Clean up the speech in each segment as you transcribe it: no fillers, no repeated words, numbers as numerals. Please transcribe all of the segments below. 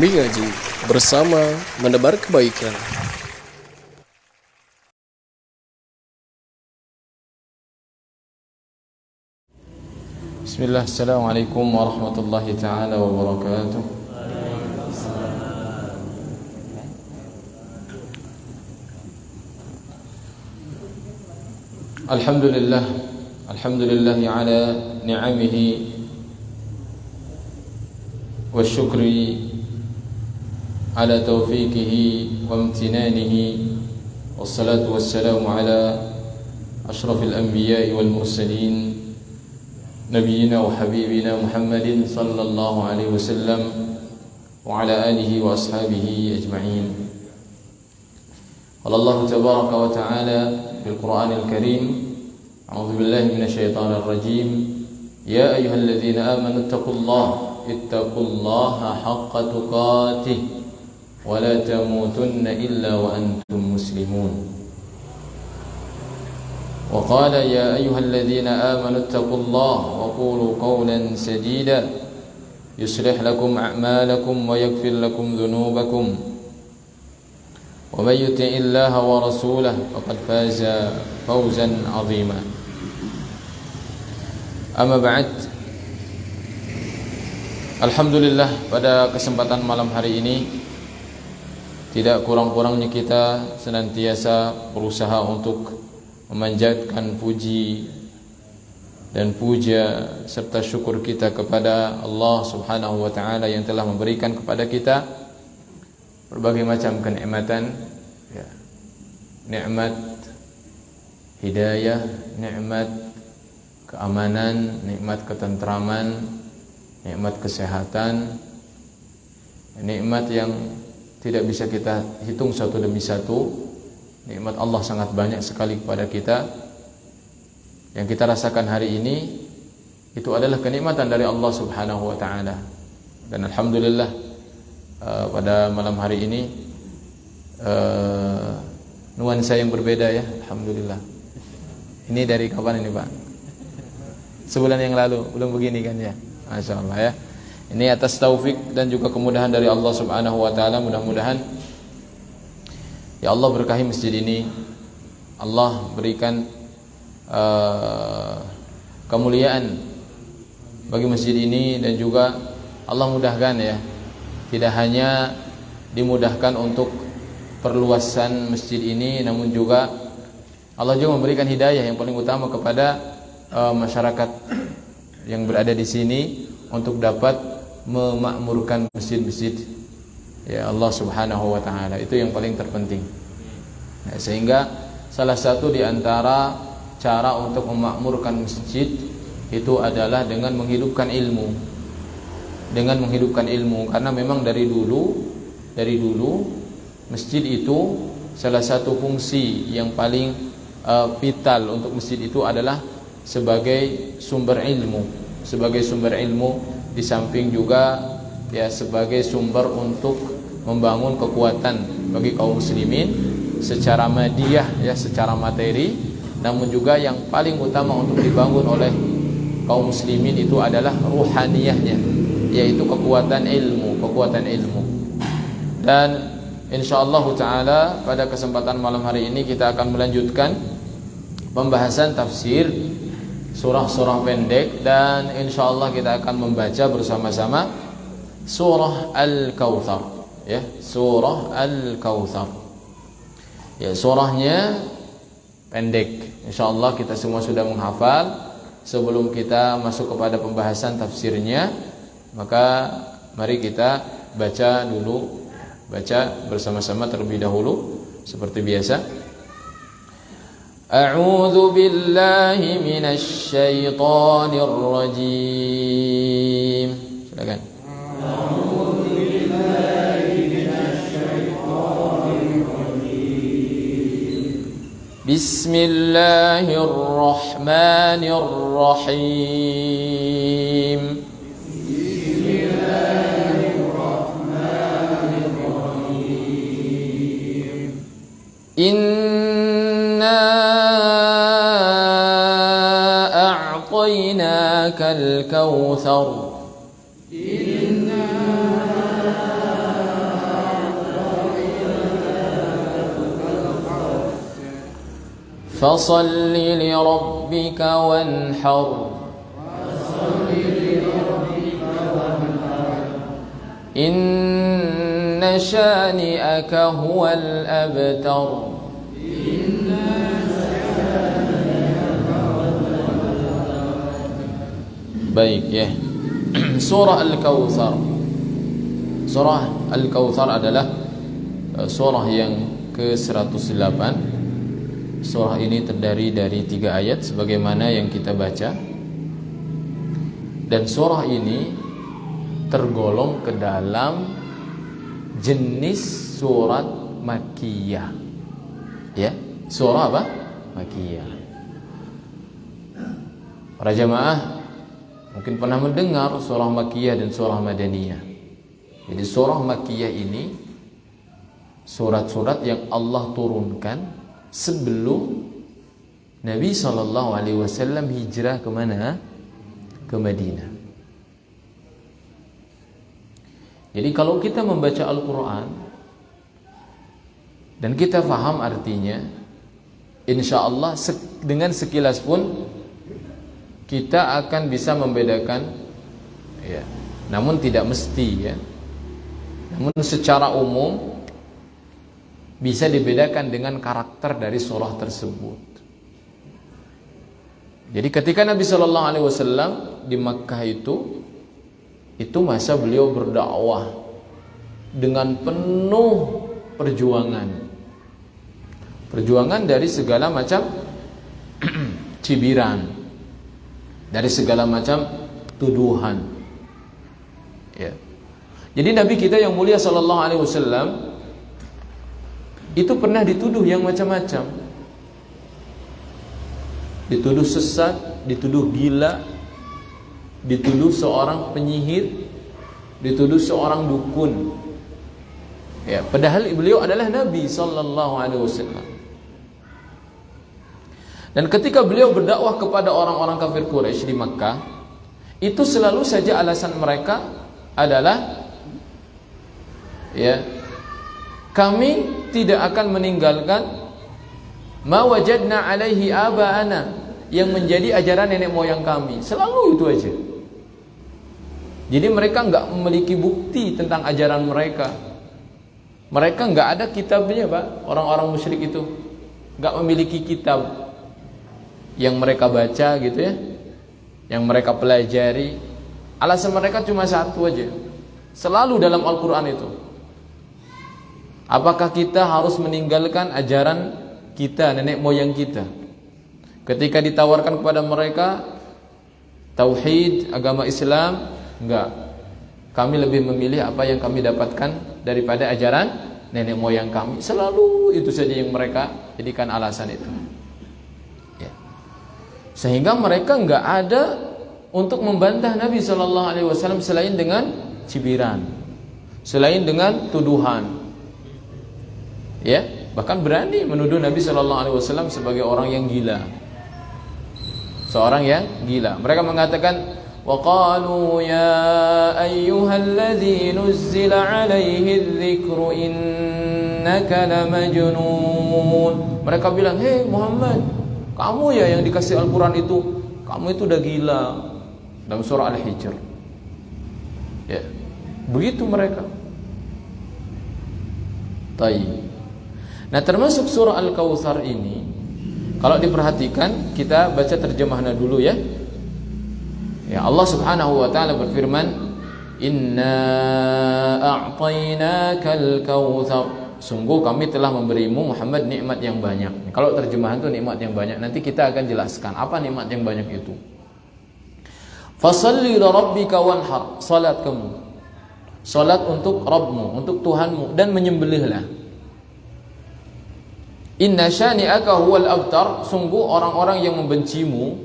Mengaji bersama menebar kebaikan. Bismillah, assalamualaikum warahmatullahi ta'ala wabarakatuh. Alhamdulillah, alhamdulillahi ala ni'amihi wa syukri ala taufiqihi wa amtinanihi. Wassalatu wassalamu ala ashrafil anbiya'i wal mursalin نبينا وحبيبنا محمد صلى الله عليه وسلم وعلى آله وأصحابه أجمعين. قال الله تبارك وتعالى في القرآن الكريم: أعوذ بالله من الشيطان الرجيم، يا أيها الذين آمنوا اتقوا الله حق تقاته ولا تموتن إلا وأنتم مسلمون. وقال: يا أيها الذين آمنوا اتقوا الله وقولوا قولا سديدا يصلح لكم أعمالكم ويغفر لكم ذنوبكم ومن يطع الله ورسوله فقد فاز فوزا عظيما. أما بعد, alhamdulillah, pada kesempatan malam hari ini tidak kurang-kurangnya kita senantiasa berusaha untuk memanjatkan puji dan puja serta syukur kita kepada Allah Subhanahu wa taala yang telah memberikan kepada kita berbagai macam kenikmatan, ya. Nikmat hidayah, nikmat keamanan, nikmat ketentraman, nikmat kesehatan, nikmat yang tidak bisa kita hitung satu demi satu. Nikmat Allah sangat banyak sekali kepada kita. Yang kita rasakan hari ini itu adalah kenikmatan dari Allah Subhanahu wa taala. Dan alhamdulillah, pada malam hari ini nuansa yang berbeda, ya. Alhamdulillah. Ini dari kapan ini, Pak? Sebulan yang lalu, belum begini kan, ya? Masya Allah, ya. Ini atas taufik dan juga kemudahan dari Allah Subhanahu wa taala. Mudah-mudahan ya Allah berkahi masjid ini, Allah berikan kemuliaan bagi masjid ini, dan juga Allah mudahkan, ya, tidak hanya dimudahkan untuk perluasan masjid ini, namun juga Allah juga memberikan hidayah yang paling utama kepada masyarakat yang berada di sini untuk dapat memakmurkan masjid-masjid, ya Allah Subhanahu wa taala. Itu yang paling terpenting. Nah, sehingga salah satu di antara cara untuk memakmurkan masjid itu adalah dengan menghidupkan ilmu. Dengan menghidupkan ilmu, karena memang dari dulu masjid itu salah satu fungsi yang paling vital untuk masjid itu adalah sebagai sumber ilmu, di samping juga, ya, sebagai sumber untuk membangun kekuatan bagi kaum muslimin secara madiyah, ya, secara materi. Namun juga yang paling utama untuk dibangun oleh kaum muslimin itu adalah ruhaniyahnya, yaitu kekuatan ilmu. Dan insyaallah taala pada kesempatan malam hari ini kita akan melanjutkan pembahasan tafsir surah-surah pendek, dan insyaallah kita akan membaca bersama-sama surah Al-Kautsar, ya, surah Al-Kautsar. Ya, surahnya pendek. Insyaallah kita semua sudah menghafal. Sebelum kita masuk kepada pembahasan tafsirnya, maka mari kita baca bersama-sama terlebih dahulu seperti biasa. A'udzu billahi minasy syaithanir rajim. Silakan. Bismillahirrahmanirrahim. Inna a'tainakal kautsar. Fasalli li rabbika wanhar. Inna syani'aka huwal abtar. Baik ya. Surah Al-Kautsar. Surah Al-Kautsar adalah surah yang ke-108. Surah ini terdiri dari 3 ayat sebagaimana yang kita baca. Dan surah ini tergolong ke dalam jenis surat Makkiyah. Ya, surah apa? Makkiyah. Para jamaah mungkin pernah mendengar surah Makkiyah dan surah Madaniyah. Jadi surah Makkiyah ini surat-surat yang Allah turunkan sebelum Nabi SAW hijrah ke mana? Ke Madinah. Jadi kalau kita membaca Al-Quran dan kita faham artinya, insya Allah dengan sekilas pun kita akan bisa membedakan ya. Namun tidak mesti ya. Namun secara umum bisa dibedakan dengan karakter dari surah tersebut. Jadi ketika Nabi SAW di Makkah itu masa beliau berdakwah dengan penuh perjuangan dari segala macam cibiran, dari segala macam tuduhan. Ya. Jadi Nabi kita yang mulia SAW itu pernah dituduh yang macam-macam. Dituduh sesat, dituduh gila, dituduh seorang penyihir, dituduh seorang dukun. Ya, padahal beliau adalah Nabi SAW. Dan ketika beliau berdakwah kepada orang-orang kafir Quraisy di Makkah, itu selalu saja alasan mereka adalah ya, kami tidak akan meninggalkan ma wajadna alaihi aba'ana, yang menjadi ajaran nenek moyang kami. Selalu itu aja. Jadi mereka enggak memiliki bukti tentang ajaran mereka. Mereka enggak ada kitabnya, Pak. Orang-orang musyrik itu enggak memiliki kitab yang mereka baca gitu ya, yang mereka pelajari. Alasan mereka cuma satu aja, selalu dalam Al-Quran itu, apakah kita harus meninggalkan ajaran kita, nenek moyang kita? Ketika ditawarkan kepada mereka tauhid, agama Islam, enggak. Kami lebih memilih apa yang kami dapatkan daripada ajaran nenek moyang kami. Selalu itu saja yang mereka jadikan alasan itu. Ya. Sehingga mereka enggak ada untuk membantah Nabi SAW selain dengan cibiran, selain dengan tuduhan. Ya, bahkan berani menuduh Nabi SAW sebagai orang yang gila, seorang yang gila. Mereka mengatakan, wa qalu ya ayyuhalladzi nuzzila alaihi dzikru innaka lamajnun. Mereka bilang, "Hei Muhammad, kamu ya yang dikasih Al-Quran itu, kamu itu udah gila." Dalam surah Al-Hijr. Ya, begitu mereka. Taib. Nah, termasuk surah Al-Kautsar ini, kalau diperhatikan, kita baca terjemahnya dulu ya. Ya, Allah Subhanahu wa taala berfirman, "Inna a'tainakal kautsar." Sungguh kami telah memberimu Muhammad nikmat yang banyak. Kalau terjemahan itu nikmat yang banyak, nanti kita akan jelaskan apa nikmat yang banyak itu. Fasalli li rabbika wanhar. Salat kamu. Salat untuk Rabbmu, untuk Tuhanmu, dan menyembelihlah. Inna syani'aka huwal abtar. Sungguh orang-orang yang membencimu,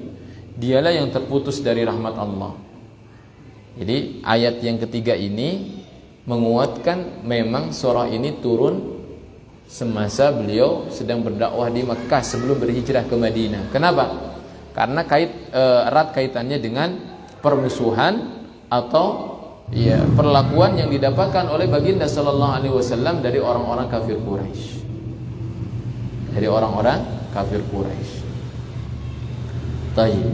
dialah yang terputus dari rahmat Allah. Jadi ayat yang ketiga ini menguatkan memang surah ini turun semasa beliau sedang berdakwah di Makkah sebelum berhijrah ke Madinah. Kenapa? Karena erat kaitannya dengan permusuhan atau ya perlakuan yang didapatkan oleh baginda sallallahu alaihi wasallam dari orang-orang kafir Quraisy. Dari orang-orang kafir Quraisy. Baik.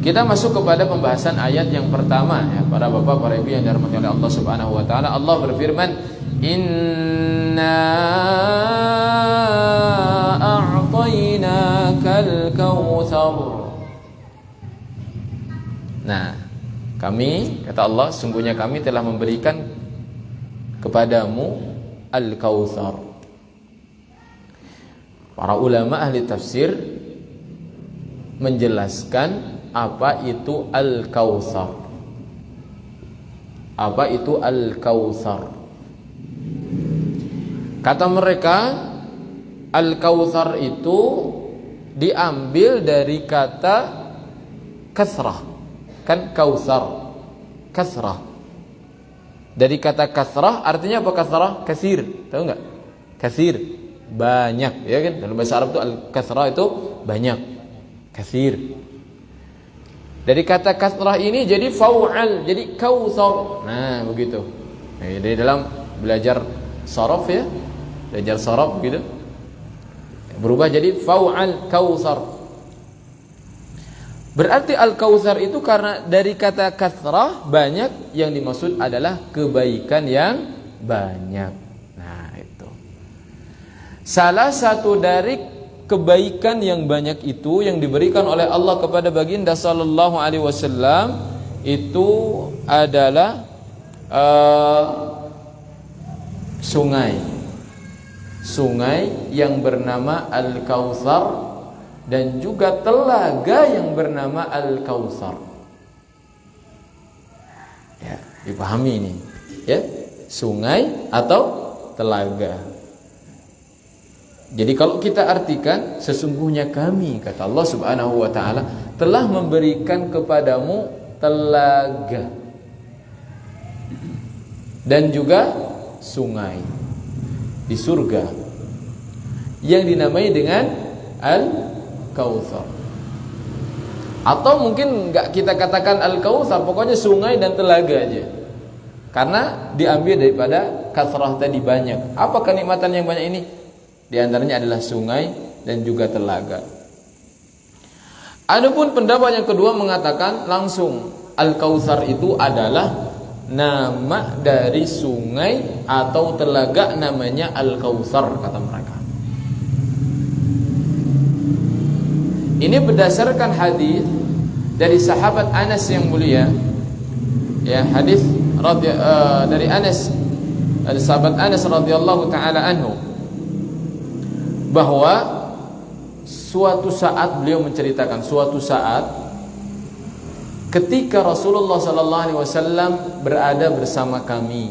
Kita masuk kepada pembahasan ayat yang pertama ya, para bapak, para ibu yang dirahmati oleh Allah Subhanahu wa taala. Allah berfirman, "Inna a'tainakal kautsar." Nah, kami, kata Allah, sungguhnya kami telah memberikan kepadamu al-kautsar. Para ulama ahli tafsir menjelaskan apa itu al-kautsar. Apa itu al-kautsar? Kata mereka, al-kautsar itu diambil dari kata kasrah. Kan kautsar, kasrah. Dari kata kasrah artinya apa kasrah? Kasir, tahu enggak? Kasir, banyak, ya kan? Dalam bahasa Arab itu al-kasrah itu banyak, kasir. Dari kata kasrah ini jadi fau'al, jadi kautsar. Nah, begitu. Nah, dari dalam belajar sharaf ya, belajar sharaf gitu. Berubah jadi fau'al, kautsar. Berarti al-kautsar itu karena dari kata kasrah banyak, yang dimaksud adalah kebaikan yang banyak. Nah, itu. Salah satu dari kebaikan yang banyak itu yang diberikan oleh Allah kepada baginda sallallahu alaihi wasallam itu adalah sungai yang bernama Al-Kautsar dan juga telaga yang bernama Al-Kautsar. Ya, dipahami ini, ya, sungai atau telaga. Jadi kalau kita artikan, sesungguhnya kami, kata Allah Subhanahu wa taala, telah memberikan kepadamu telaga dan juga sungai di surga yang dinamai dengan Al-Kautsar. Atau mungkin enggak kita katakan Al-Kautsar, pokoknya sungai dan telaga aja. Karena diambil daripada kasrah tadi banyak. Apa kenikmatan yang banyak ini? Di antaranya adalah sungai dan juga telaga. Adapun pendapat yang kedua mengatakan langsung Al-Kautsar itu adalah nama dari sungai atau telaga, namanya Al-Kautsar, kata mereka. Ini berdasarkan hadis dari sahabat Anas yang mulia. Ya, hadis dari Anas, dari sahabat Anas radhiyallahu taala anhu, bahwa suatu saat beliau menceritakan, suatu saat ketika Rasulullah sallallahu alaihi wasallam berada bersama kami,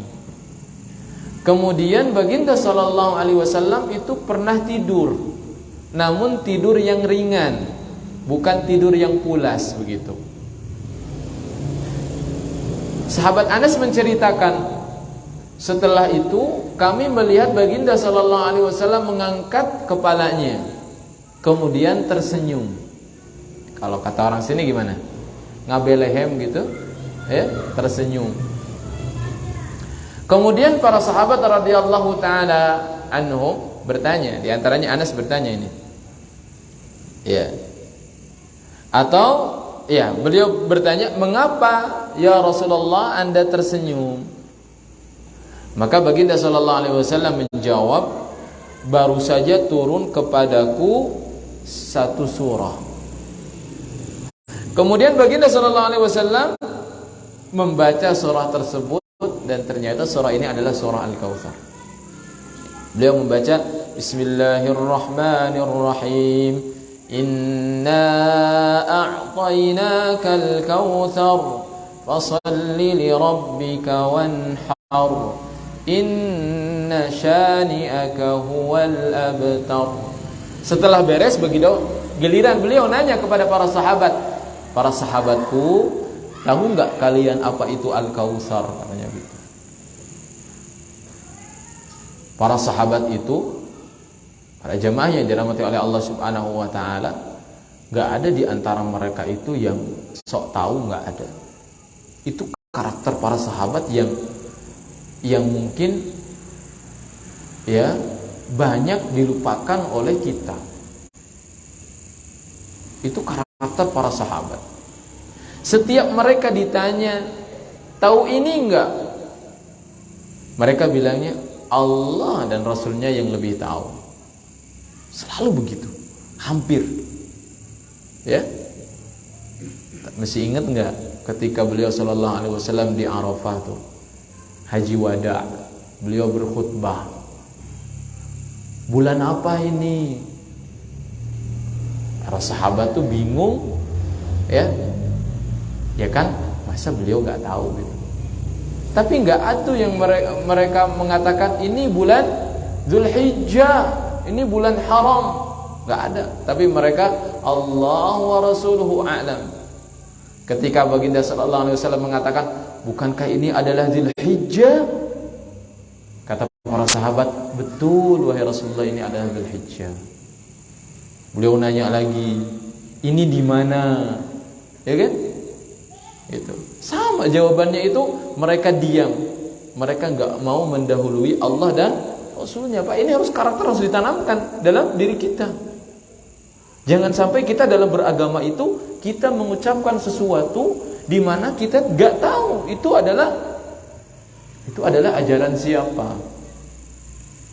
kemudian baginda sallallahu alaihi wasallam itu pernah tidur, namun tidur yang ringan, bukan tidur yang pulas begitu. Sahabat Anas menceritakan, setelah itu kami melihat baginda sallallahu alaihi wasallam mengangkat kepalanya, kemudian tersenyum. Kalau kata orang sini gimana? Ngabelehem gitu, ya, tersenyum. Kemudian para sahabat radhiyallahu taala anhum bertanya, di antaranya Anas bertanya ini. Ya. Atau ya, beliau bertanya, "Mengapa ya Rasulullah Anda tersenyum?" Maka baginda sallallahu alaihi wasallam menjawab, "Baru saja turun kepadaku satu surah." Kemudian baginda sallallahu alaihi wasallam membaca surah tersebut, dan ternyata surah ini adalah surah Al-Kautsar. Beliau membaca, "Bismillahirrahmanirrahim. Inna a'tainakal kautsar, fashalli li rabbika wanhar. Inna syani'aka huwal abtar." Setelah beres begitu, giliran beliau nanya kepada para sahabat, "Para sahabatku, tahu enggak kalian apa itu Al-Kautsar?" katanya gitu. Para sahabat itu, para jemaah yang dirahmati oleh Allah Subhanahu wa taala, enggak ada di antara mereka itu yang sok tahu, enggak ada. Itu karakter para sahabat yang mungkin ya banyak dilupakan oleh kita. Itu karakter para sahabat. Setiap mereka ditanya, tahu ini enggak? Mereka bilangnya, Allah dan Rasulnya yang lebih tahu. Selalu begitu, hampir. Ya, masih ingat enggak ketika beliau sallallahu alaihi wasallam di Arafah tuh, haji wada, beliau berkhutbah. Bulan apa ini? Para sahabat tuh bingung, ya kan, masa beliau nggak tahu gitu. Tapi nggak ada yang mereka mengatakan ini bulan Dzulhijjah, ini bulan haram, nggak ada. Tapi mereka Allah wa rasuluhu a'lam. Ketika baginda sallallahu alaihi wasallam mengatakan, bukankah ini adalah Dzulhijjah? Kata para sahabat, betul wahai Rasulullah, ini adalah Dzulhijjah. Beliau nanya lagi, ini di mana? Ya kan? Itu sama jawabannya itu, mereka diam. Mereka nggak mau mendahului Allah dan Rasulnya. Pak, ini harus karakter harus ditanamkan dalam diri kita. Jangan sampai kita dalam beragama itu kita mengucapkan sesuatu di mana kita nggak tahu itu adalah ajaran siapa.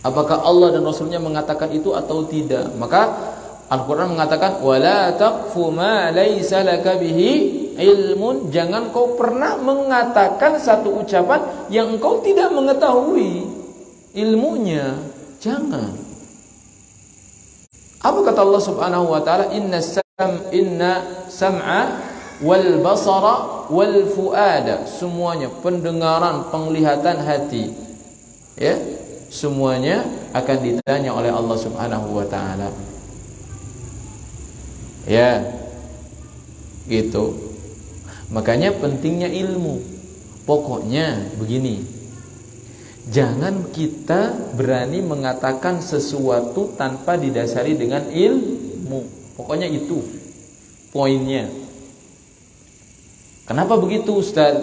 Apakah Allah dan Rasulnya mengatakan itu atau tidak? Maka Al-Quran mengatakan, wala taqfu ma laysa laka bihi ilmun. Jangan kau pernah mengatakan satu ucapan yang engkau tidak mengetahui ilmunya. Jangan. Apa kata Allah Subhanahu wa taala? Inna sam'a wal basara wal fuada. Semuanya, pendengaran, penglihatan, hati, ya, semuanya akan ditanya oleh Allah Subhanahu wa taala. Ya, gitu. Makanya pentingnya ilmu. Pokoknya begini, jangan kita berani mengatakan sesuatu tanpa didasari dengan ilmu. Pokoknya itu poinnya. Kenapa begitu, Ustaz?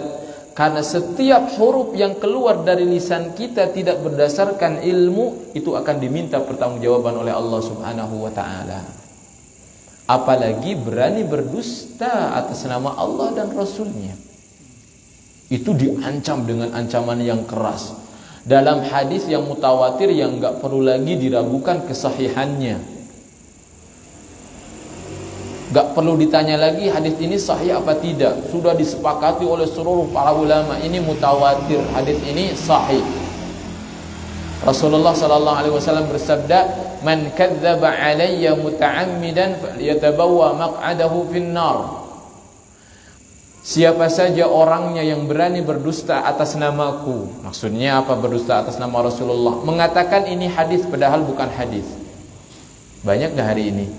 Karena setiap huruf yang keluar dari lisan kita tidak berdasarkan ilmu, itu akan diminta pertanggungjawaban oleh Allah Subhanahu wa taala. Apalagi berani berdusta atas nama Allah dan Rasulnya, itu diancam dengan ancaman yang keras. Dalam hadis yang mutawatir yang enggak perlu lagi diragukan kesahihannya, enggak perlu ditanya lagi hadis ini sahih apa tidak, sudah disepakati oleh seluruh para ulama, ini mutawatir, hadis ini sahih. Rasulullah sallallahu alaihi wasallam bersabda, "Man kadzdzaba alayya muta'ammidan falyatabawwa maq'adahu fin-nar." Siapa saja orangnya yang berani berdusta atas namaku. Maksudnya apa berdusta atas nama Rasulullah? Mengatakan ini hadis padahal bukan hadis. Banyak enggak hari ini?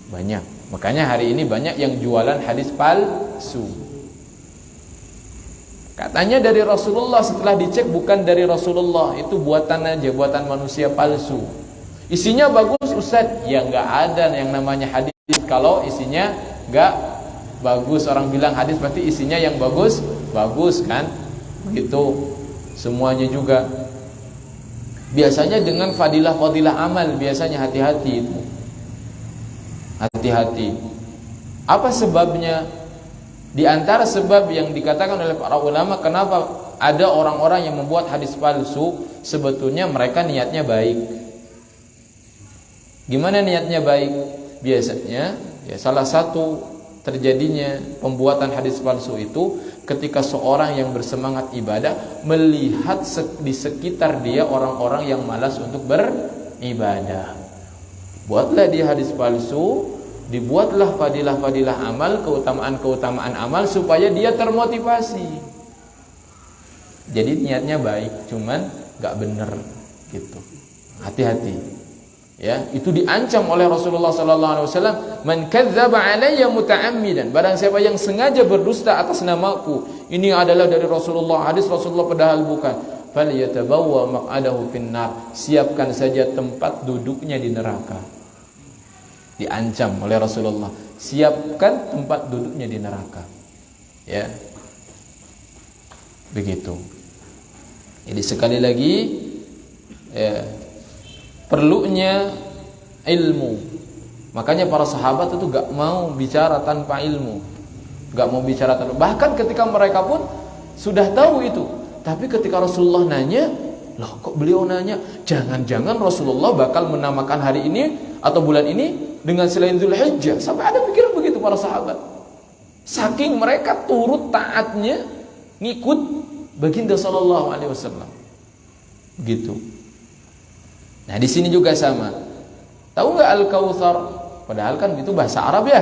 Banyak. Makanya hari ini banyak yang jualan hadis palsu. Katanya dari Rasulullah, setelah dicek bukan dari Rasulullah, itu buatan aja, buatan manusia palsu. Isinya bagus, Ustaz. Ya enggak ada yang namanya hadis kalau isinya enggak bagus. Orang bilang hadis berarti isinya yang bagus, bagus kan? Begitu. Semuanya juga. Biasanya dengan fadilah-fadilah amal, biasanya hati-hati itu. Hati-hati. Apa sebabnya? Di antara sebab yang dikatakan oleh para ulama kenapa ada orang-orang yang membuat hadis palsu, sebetulnya mereka niatnya baik. Gimana niatnya baik? Biasanya ya salah satu terjadinya pembuatan hadis palsu itu ketika seorang yang bersemangat ibadah melihat di sekitar dia orang-orang yang malas untuk beribadah. Buatlah dia hadis palsu, dibuatlah fadilah-fadilah amal, keutamaan-keutamaan amal supaya dia termotivasi. Jadi niatnya baik, cuman gak bener gitu. Hati-hati. Ya, itu diancam oleh Rasulullah sallallahu alaihi wasallam, "Man kadzdzaba alayya muta'ammidan." Barang siapa yang sengaja berdusta atas namaku, ini adalah dari Rasulullah, hadis Rasulullah padahal bukan, falyatabawwa maq'adahu fin-nar. Siapkan saja tempat duduknya di neraka. Diancam oleh Rasulullah, siapkan tempat duduknya di neraka. Ya, begitu. Jadi sekali lagi, ya, perlunya ilmu. Makanya para sahabat itu gak mau bicara tanpa ilmu, gak mau bicara tanpa, bahkan ketika mereka pun sudah tahu itu, tapi ketika Rasulullah nanya, loh kok beliau nanya, jangan-jangan Rasulullah bakal menamakan hari ini atau bulan ini dengan selain Dzulhijjah. Sampai ada pikiran begitu para sahabat, saking mereka turut taatnya ngikut baginda sallallahu alaihi wasallam gitu. Nah di sini juga sama. Tahu nggak Al-Kautsar? Padahal kan itu bahasa Arab ya,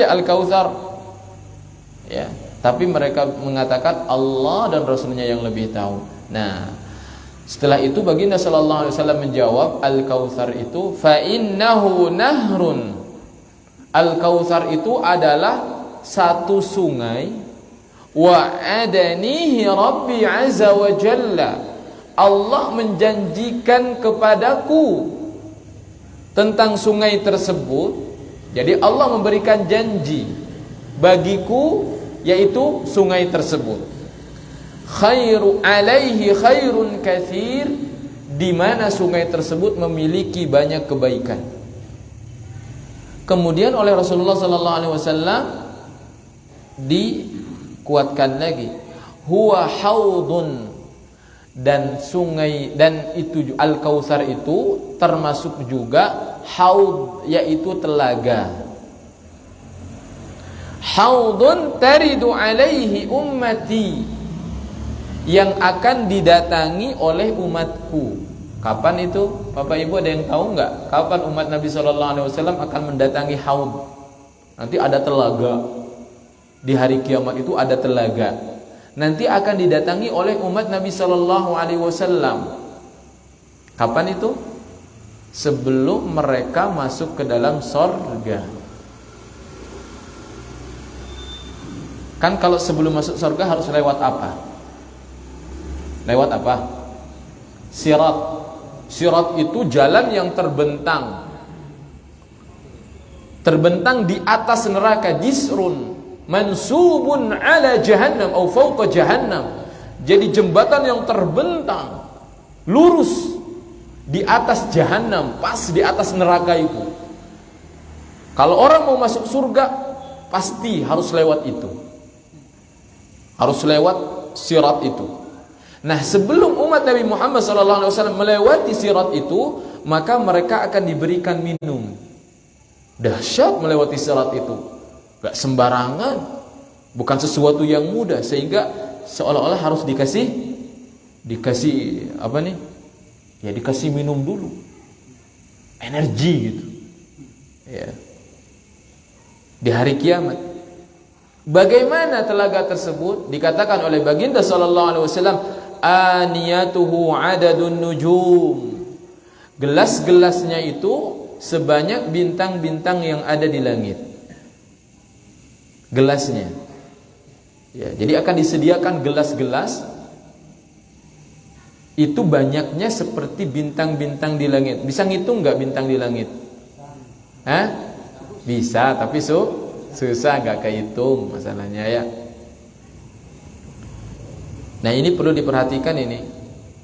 Al-Kautsar. Ya, tapi mereka mengatakan Allah dan Rasulnya yang lebih tahu. Nah, setelah itu baginda sallallahu alaihi wasallam menjawab, Al-Kautsar itu fa innahu nahrun. Al-Kautsar itu adalah satu sungai, wa adanihi Rabbi azza wa jalla. Allah menjanjikan kepadaku tentang sungai tersebut. Jadi Allah memberikan janji bagiku, yaitu sungai tersebut. Khairu alaihi khairun katsir, di mana sungai tersebut memiliki banyak kebaikan. Kemudian oleh Rasulullah sallallahu alaihi wasallam dikuatkan lagi, huwa haudun, dan sungai, dan itu Al-Kautsar itu termasuk juga haud, yaitu telaga. Haudun taridu alaihi ummati, yang akan didatangi oleh umatku. Kapan itu? Bapak Ibu ada yang tahu nggak? Kapan umat Nabi sallallahu alaihi wasallam akan mendatangi haud? Nanti ada telaga. Di hari kiamat itu ada telaga. Nanti akan didatangi oleh umat Nabi sallallahu alaihi wasallam. Kapan itu? Sebelum mereka masuk ke dalam surga. Kan kalau sebelum masuk surga harus lewat apa? Lewat apa? Sirat. Sirat itu jalan yang terbentang. Terbentang di atas neraka, jisrun mansubun ala jahannam atau fawqa jahannam. Jadi jembatan yang terbentang lurus di atas jahannam, pas di atas neraka itu. Kalau orang mau masuk surga pasti harus lewat itu, harus lewat sirat itu. Nah, sebelum umat Nabi Muhammad SAW melewati sirat itu, maka mereka akan diberikan minum. Dahsyat melewati sirat itu, gak sembarangan, bukan sesuatu yang mudah, sehingga seolah-olah harus dikasih apa nih? Ya dikasih minum dulu, energi gitu. Ya. Di hari kiamat, bagaimana telaga tersebut? Dikatakan oleh baginda sallallahu alaihi wasallam, aniyatuhu adadun nujum. Gelas-gelasnya itu sebanyak bintang-bintang yang ada di langit. Gelasnya. Ya, jadi akan disediakan gelas-gelas itu banyaknya seperti bintang-bintang di langit. Bisa ngitung nggak bintang di langit? Hah? Bisa, tapi susah, nggak kehitung masalahnya ya. Nah, ini perlu diperhatikan, ini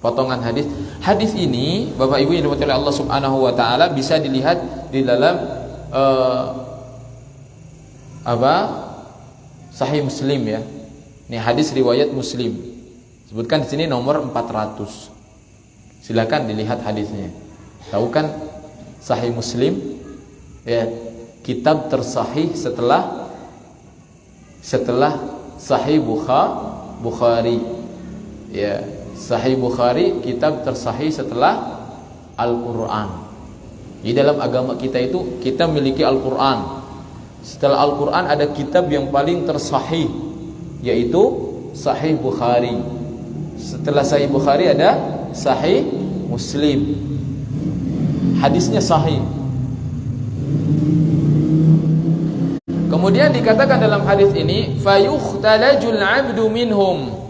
potongan hadis. Hadis ini Bapak Ibu yang dirahmati oleh Allah Subhanahu wa taala bisa dilihat di dalam Sahih Muslim ya. Ini hadis riwayat Muslim. Sebutkan di sini nomor 400. Silakan dilihat hadisnya. Tahu kan Sahih Muslim ya, kitab tersahih setelah Sahih Bukhari. Ya, Sahih Bukhari kitab tersahih setelah Al-Qur'an. Di dalam agama kita itu kita memiliki Al-Qur'an. Setelah Al-Qur'an ada kitab yang paling tersahih, yaitu Sahih Bukhari. Setelah Sahih Bukhari ada Sahih Muslim. Hadisnya sahih. Kemudian dikatakan dalam hadis ini, fayukhtalajul 'abdu minhum.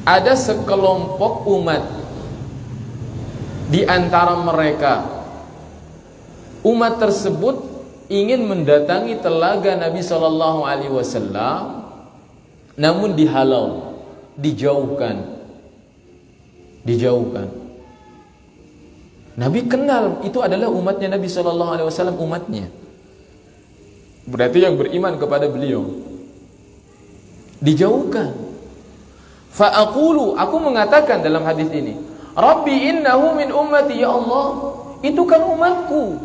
Ada sekelompok umat di antara mereka. Umat tersebut ingin mendatangi telaga Nabi sallallahu alaihi wasallam, namun dihalau, dijauhkan. Nabi kenal itu adalah umatnya Nabi sallallahu alaihi wasallam, umatnya. Berarti yang beriman kepada beliau dijauhkan. Fa aqulu, aku mengatakan dalam hadis ini, Rabbi innahu min ummati, ya Allah, itu kan umatku.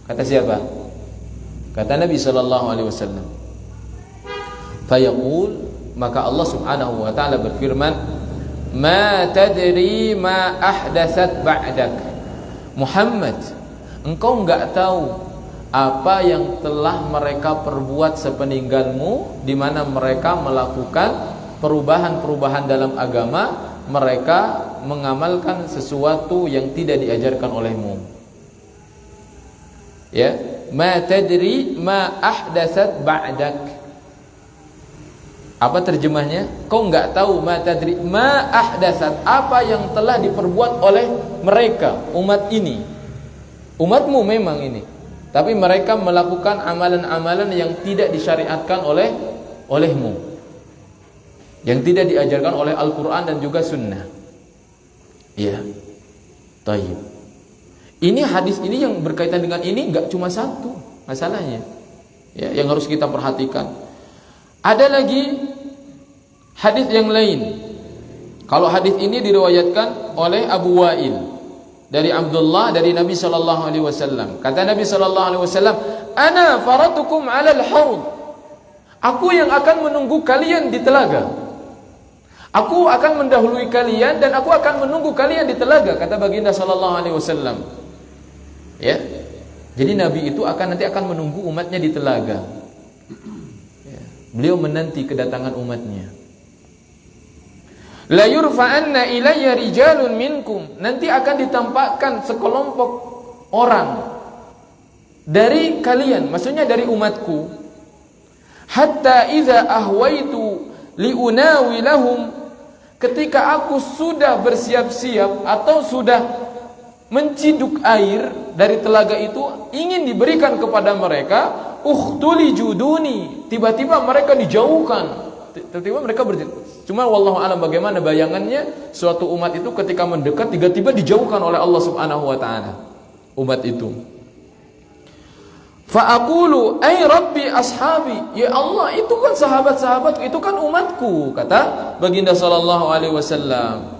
Kata siapa? Kata Nabi sallallahu alaihi wasallam. Fa yaqul, maka Allah Subhanahu wa taala berfirman, ma tadri ma ahdatsat ba'dak. Muhammad, engkau enggak tahu apa yang telah mereka perbuat sepeninggalmu, di mana mereka melakukan perubahan-perubahan dalam agama, mereka mengamalkan sesuatu yang tidak diajarkan olehmu. Ya, ma tadri ma ahdatsat ba'dak. Apa terjemahnya? Kau enggak tahu ma tadri ma ahdatsat, apa yang telah diperbuat oleh mereka, umat ini. Umatmu memang ini, tapi mereka melakukan amalan-amalan yang tidak disyariatkan olehmu, yang tidak diajarkan oleh Al-Quran dan juga Sunnah. Ya, tayyib. Ini hadis ini yang berkaitan dengan ini enggak cuma satu masalahnya, ya, yang harus kita perhatikan. Ada lagi hadis yang lain. Kalau hadis ini diriwayatkan oleh Abu Wa'il dari Abdullah dari Nabi sallallahu alaihi wasallam. Kata Nabi sallallahu alaihi wasallam, "Ana faratukum 'alal haud." Aku yang akan menunggu kalian di telaga. Aku akan mendahului kalian dan aku akan menunggu kalian di telaga, kata baginda sallallahu alaihi wasallam. Ya. Jadi Nabi itu nanti akan menunggu umatnya di telaga. Ya. Beliau menanti kedatangan umatnya. La yurfa'anna ilayya rijalun minkum. Nanti akan ditampakkan sekelompok orang dari kalian, maksudnya dari umatku. Hatta idza ahwaitu liunawi lahum, ketika aku sudah bersiap-siap atau sudah menciduk air dari telaga itu, ingin diberikan kepada mereka, ukhtuli juduni, tiba-tiba mereka dijauhkan. Tiba-tiba mereka cuma wallahu alam bagaimana bayangannya suatu umat itu ketika mendekat tiba-tiba dijauhkan oleh Allah Subhanahu wa taala umat itu. Fa aqulu ay rabbi ashabi, ya Allah, itu kan sahabat-sahabatku, itu kan umatku, kata baginda sallallahu alaihi wasallam.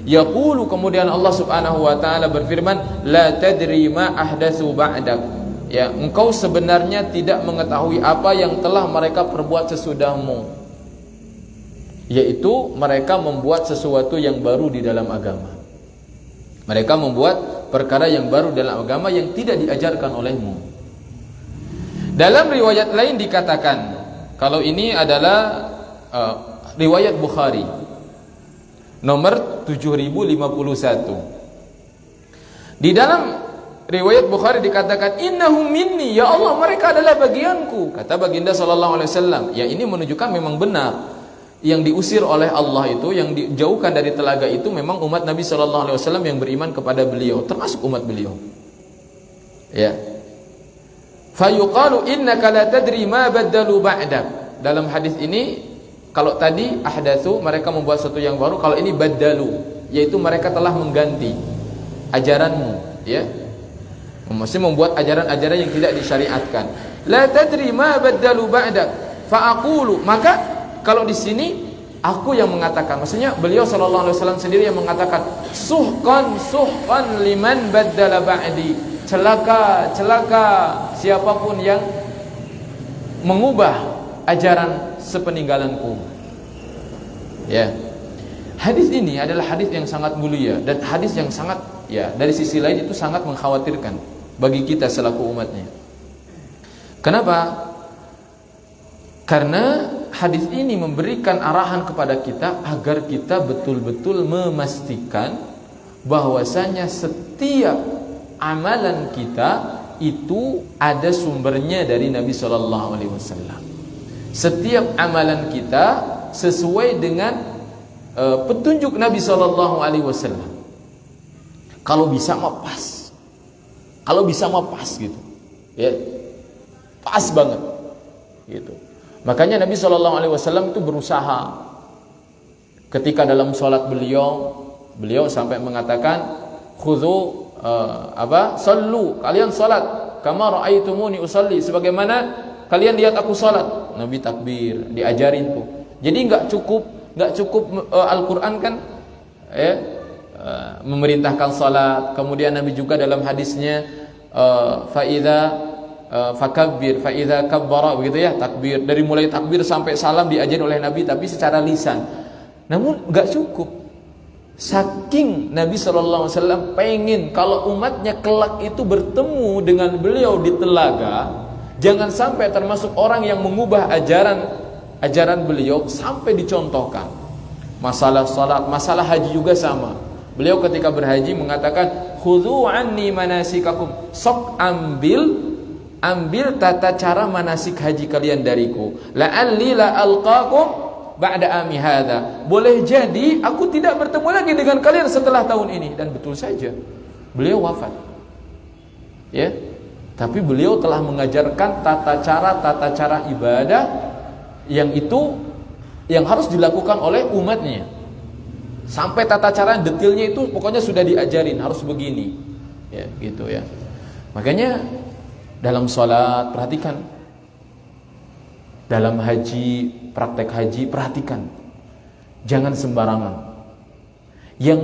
Yaqulu, kemudian Allah Subhanahu wa taala berfirman, la tadri ma ahdatsu ba'dak. Ya, engkau sebenarnya tidak mengetahui apa yang telah mereka perbuat sesudahmu, yaitu mereka membuat sesuatu yang baru di dalam agama. Mereka membuat perkara yang baru dalam agama yang tidak diajarkan olehmu. Dalam riwayat lain dikatakan, kalau ini adalah riwayat Bukhari nomor 7051. Di dalam riwayat Bukhari dikatakan, innahum minni, ya Allah, mereka adalah bagianku, kata baginda sallallahu alaihi wasallam. Ya, ini menunjukkan memang benar yang diusir oleh Allah itu, yang dijauhkan dari telaga itu memang umat Nabi sallallahu alaihi wasallam yang beriman kepada beliau, termasuk umat beliau. Ya. Fa yuqalu innaka la tadri ma badalu ba'dak. Dalam hadis ini, kalau tadi ahdatsu, mereka membuat sesuatu yang baru, kalau ini badalu, yaitu mereka telah mengganti ajaranmu, ya. Mesti membuat ajaran-ajaran yang tidak disyariatkan. La tadri ma badalu ba'dak. Fa aqulu, maka kalau di sini aku yang mengatakan, maksudnya beliau sallallahu alaihi wasallam sendiri yang mengatakan, suhqan liman badala ba'di. Celaka siapapun yang mengubah ajaran sepeninggalanku. Ya. Hadis ini adalah hadis yang sangat mulia dan hadis yang sangat, ya, dari sisi lain itu sangat mengkhawatirkan bagi kita selaku umatnya. Kenapa? Karena hadis ini memberikan arahan kepada kita agar kita betul-betul memastikan bahwasanya setiap amalan kita itu ada sumbernya dari Nabi sallallahu alaihi wasallam. Setiap amalan kita sesuai dengan petunjuk Nabi sallallahu alaihi wasallam. Kalau bisa mah pas. Kalau bisa mah pas gitu. Ya. Pas banget. Gitu. Makanya Nabi sallallahu alaihi wasallam itu berusaha ketika dalam salat beliau sampai mengatakan khudhu Sallu, kalian salat kama raaitumuni usalli, sebagaimana kalian lihat aku salat. Nabi takbir, diajarin tuh. Jadi enggak cukup Al-Qur'an kan memerintahkan salat. Kemudian Nabi juga dalam hadisnya fakabbir fa idza kabbara, begitu ya, takbir. Dari mulai takbir sampai salam diajarin oleh Nabi, tapi secara lisan. Namun enggak cukup. Saking Nabi SAW pengen kalau umatnya kelak itu bertemu dengan beliau di telaga, jangan sampai termasuk orang yang mengubah ajaran beliau, sampai dicontohkan. Masalah salat, masalah haji juga sama. Beliau ketika berhaji mengatakan, khudhu anni manasikakum, sok ambil tata cara manasik haji kalian dariku. La'alli la alqakum ba'da ami hadza. Boleh jadi aku tidak bertemu lagi dengan kalian setelah tahun ini. Dan betul saja, beliau wafat. Ya. Tapi beliau telah mengajarkan tata cara ibadah yang harus dilakukan oleh umatnya. Sampai tata cara detailnya itu pokoknya sudah diajarin, harus begini. Ya, gitu ya. Makanya dalam sholat perhatikan, dalam haji, praktek haji perhatikan, jangan sembarangan. Yang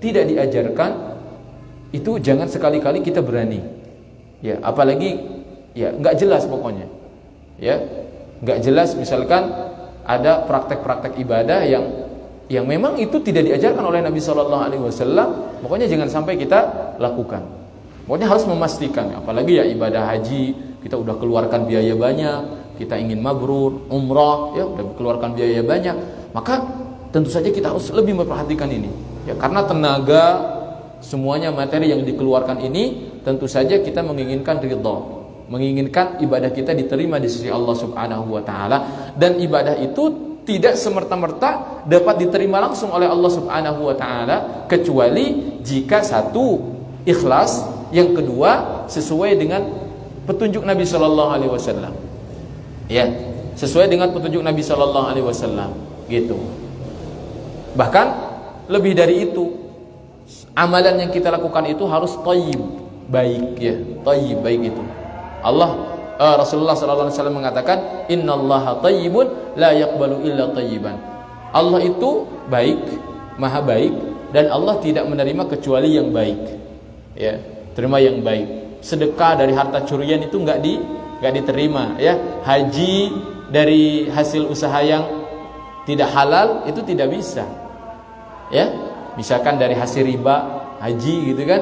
tidak diajarkan itu jangan sekali-kali kita berani. Ya, apalagi ya nggak jelas pokoknya. Ya, nggak jelas, misalkan ada praktek-praktek ibadah yang memang itu tidak diajarkan oleh Nabi SAW, pokoknya jangan sampai kita lakukan. Pokoknya harus memastikan, apalagi ya ibadah haji, kita udah keluarkan biaya banyak, kita ingin mabrur, umrah, ya udah keluarkan biaya banyak, maka tentu saja kita harus lebih memperhatikan ini. Ya, karena tenaga, semuanya materi yang dikeluarkan ini, tentu saja kita menginginkan ridha, menginginkan ibadah kita diterima di sisi Allah Subhanahu wa taala, dan ibadah itu tidak semerta-merta dapat diterima langsung oleh Allah Subhanahu wa taala kecuali jika satu ikhlas, yang kedua sesuai dengan petunjuk Nabi sallallahu alaihi wasallam. Ya, sesuai dengan petunjuk Nabi sallallahu alaihi wasallam gitu. Bahkan lebih dari itu, amalan yang kita lakukan itu harus thayyib, baik ya, thayyib, baik itu. Rasulullah sallallahu alaihi wasallam mengatakan, innallaha thayyibun la yaqbalu illa thayyiban. Allah itu baik, maha baik, dan Allah tidak menerima kecuali yang baik. Ya, terima yang baik. Sedekah dari harta curian itu enggak diterima, ya. Haji dari hasil usaha yang tidak halal itu tidak bisa. Ya, misalkan dari hasil riba haji gitu kan.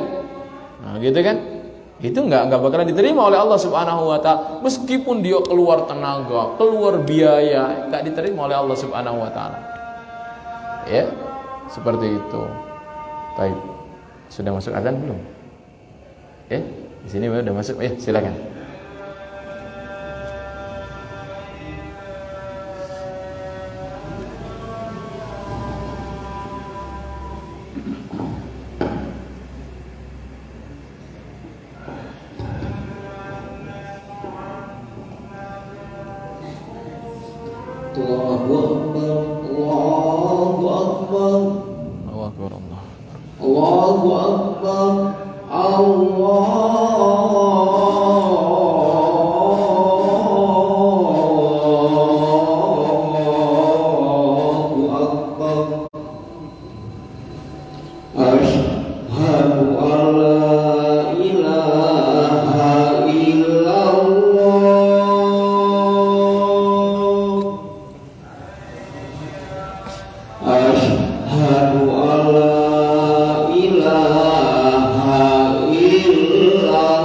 Nah, gitu kan? Itu enggak bakalan diterima oleh Allah Subhanahu wa taala, meskipun dia keluar tenaga, keluar biaya, enggak diterima oleh Allah Subhanahu wa taala. Ya, seperti itu. Baik. Sudah masuk azan belum? Ya, di sini udah masuk. Ya, silakan. Allahu Akbar, Allahu Akbar, Allahu Akbar, Allahu Akbar. Asyhadu an la ilaha illallah. Asyhadu an la ilaha illallah.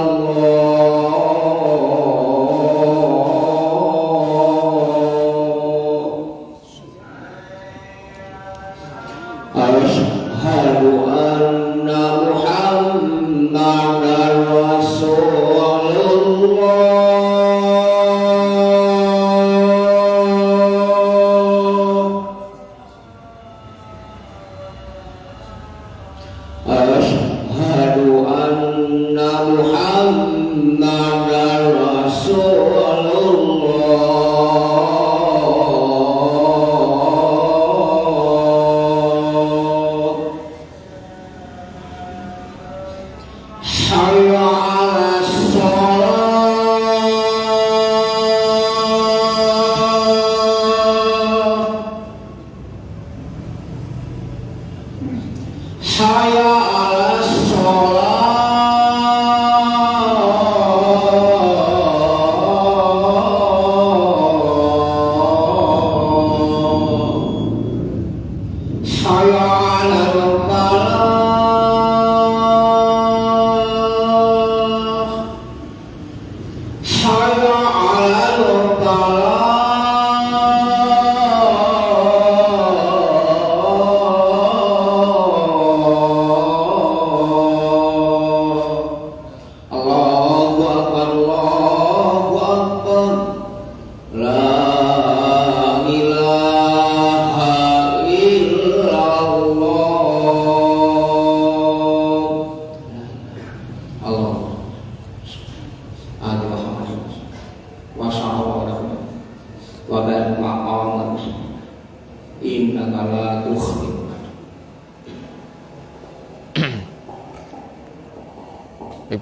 la tukhzina.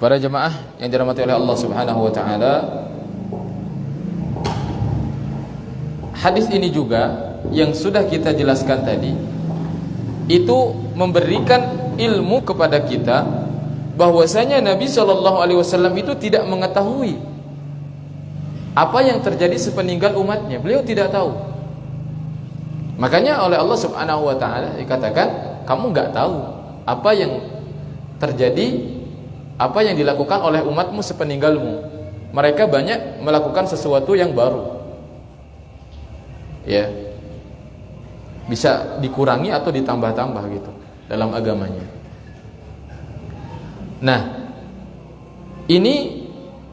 Para jemaah yang dirahmati oleh Allah Subhanahu wa taala, hadis ini juga yang sudah kita jelaskan tadi itu memberikan ilmu kepada kita bahwasanya Nabi Shallallahu alaihi wasallam itu tidak mengetahui apa yang terjadi sepeninggal umatnya. Beliau tidak tahu. Makanya oleh Allah Subhanahu wa taala dikatakan, kamu enggak tahu apa yang terjadi, apa yang dilakukan oleh umatmu sepeninggalmu. Mereka banyak melakukan sesuatu yang baru. Ya. Bisa dikurangi atau ditambah-tambah gitu dalam agamanya. Nah, ini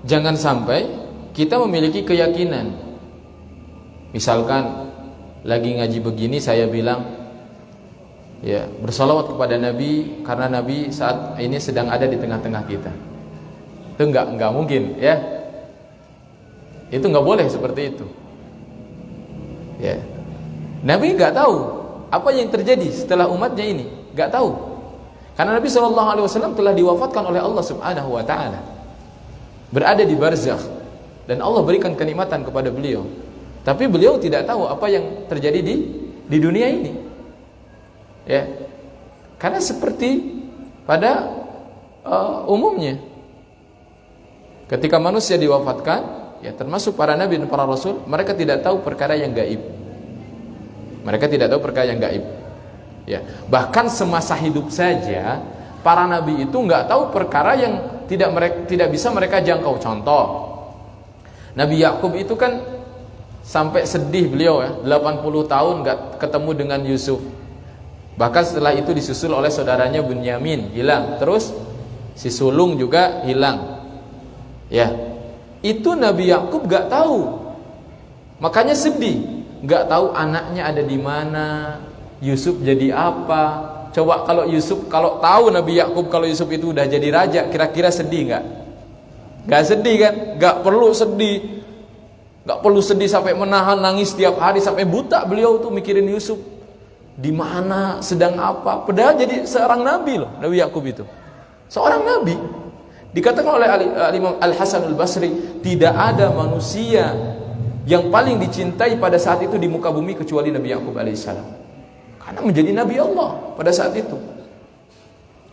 jangan sampai kita memiliki keyakinan. Misalkan lagi ngaji begini saya bilang, ya, bersalawat kepada Nabi karena Nabi saat ini sedang ada di tengah-tengah kita. Itu enggak mungkin, ya. Itu enggak boleh seperti itu. Ya. Nabi enggak tahu apa yang terjadi setelah umatnya ini, enggak tahu. Karena Nabi SAW telah diwafatkan oleh Allah Subhanahu wa taala. Berada di barzakh dan Allah berikan kenikmatan kepada beliau. Tapi beliau tidak tahu apa yang terjadi di dunia ini. Ya. Karena seperti pada umumnya ketika manusia diwafatkan, ya, termasuk para nabi dan para rasul, mereka tidak tahu perkara yang gaib. Mereka tidak tahu perkara yang gaib. Ya, bahkan semasa hidup saja para nabi itu nggak tahu perkara yang tidak bisa mereka jangkau. Contoh, Nabi Yakub itu kan sampai sedih beliau, ya, 80 tahun nggak ketemu dengan Yusuf. Bahkan setelah itu disusul oleh saudaranya Bunyamin, hilang. Terus si sulung juga hilang. Ya, itu Nabi Yakub nggak tahu, makanya sedih. Nggak tahu anaknya ada di mana, Yusuf jadi apa. Coba kalau tahu Nabi Yakub kalau Yusuf itu udah jadi raja, kira-kira sedih nggak? Nggak sedih kan? Nggak perlu sedih. Nggak perlu sedih sampai menahan nangis setiap hari sampai buta beliau tuh mikirin Yusuf di mana, sedang apa. Padahal jadi seorang nabi loh, Nabi Yakub itu. Seorang nabi. Dikatakan oleh Imam Al-Hasan Al-Basri, tidak ada manusia yang paling dicintai pada saat itu di muka bumi kecuali Nabi Yakub alaihissalam. Karena menjadi Nabi Allah pada saat itu.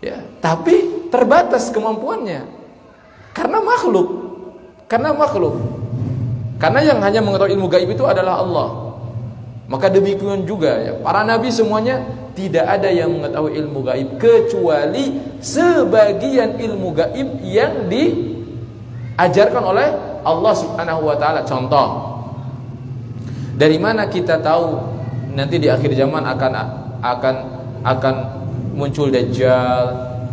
Ya, tapi terbatas kemampuannya. Karena makhluk. Karena yang hanya mengetahui ilmu gaib itu adalah Allah. Maka demikian juga, ya, para nabi semuanya tidak ada yang mengetahui ilmu gaib kecuali sebagian ilmu gaib yang diajarkan oleh Allah Subhanahu wa taala. Contoh, dari mana kita tahu nanti di akhir zaman akan muncul Dajjal,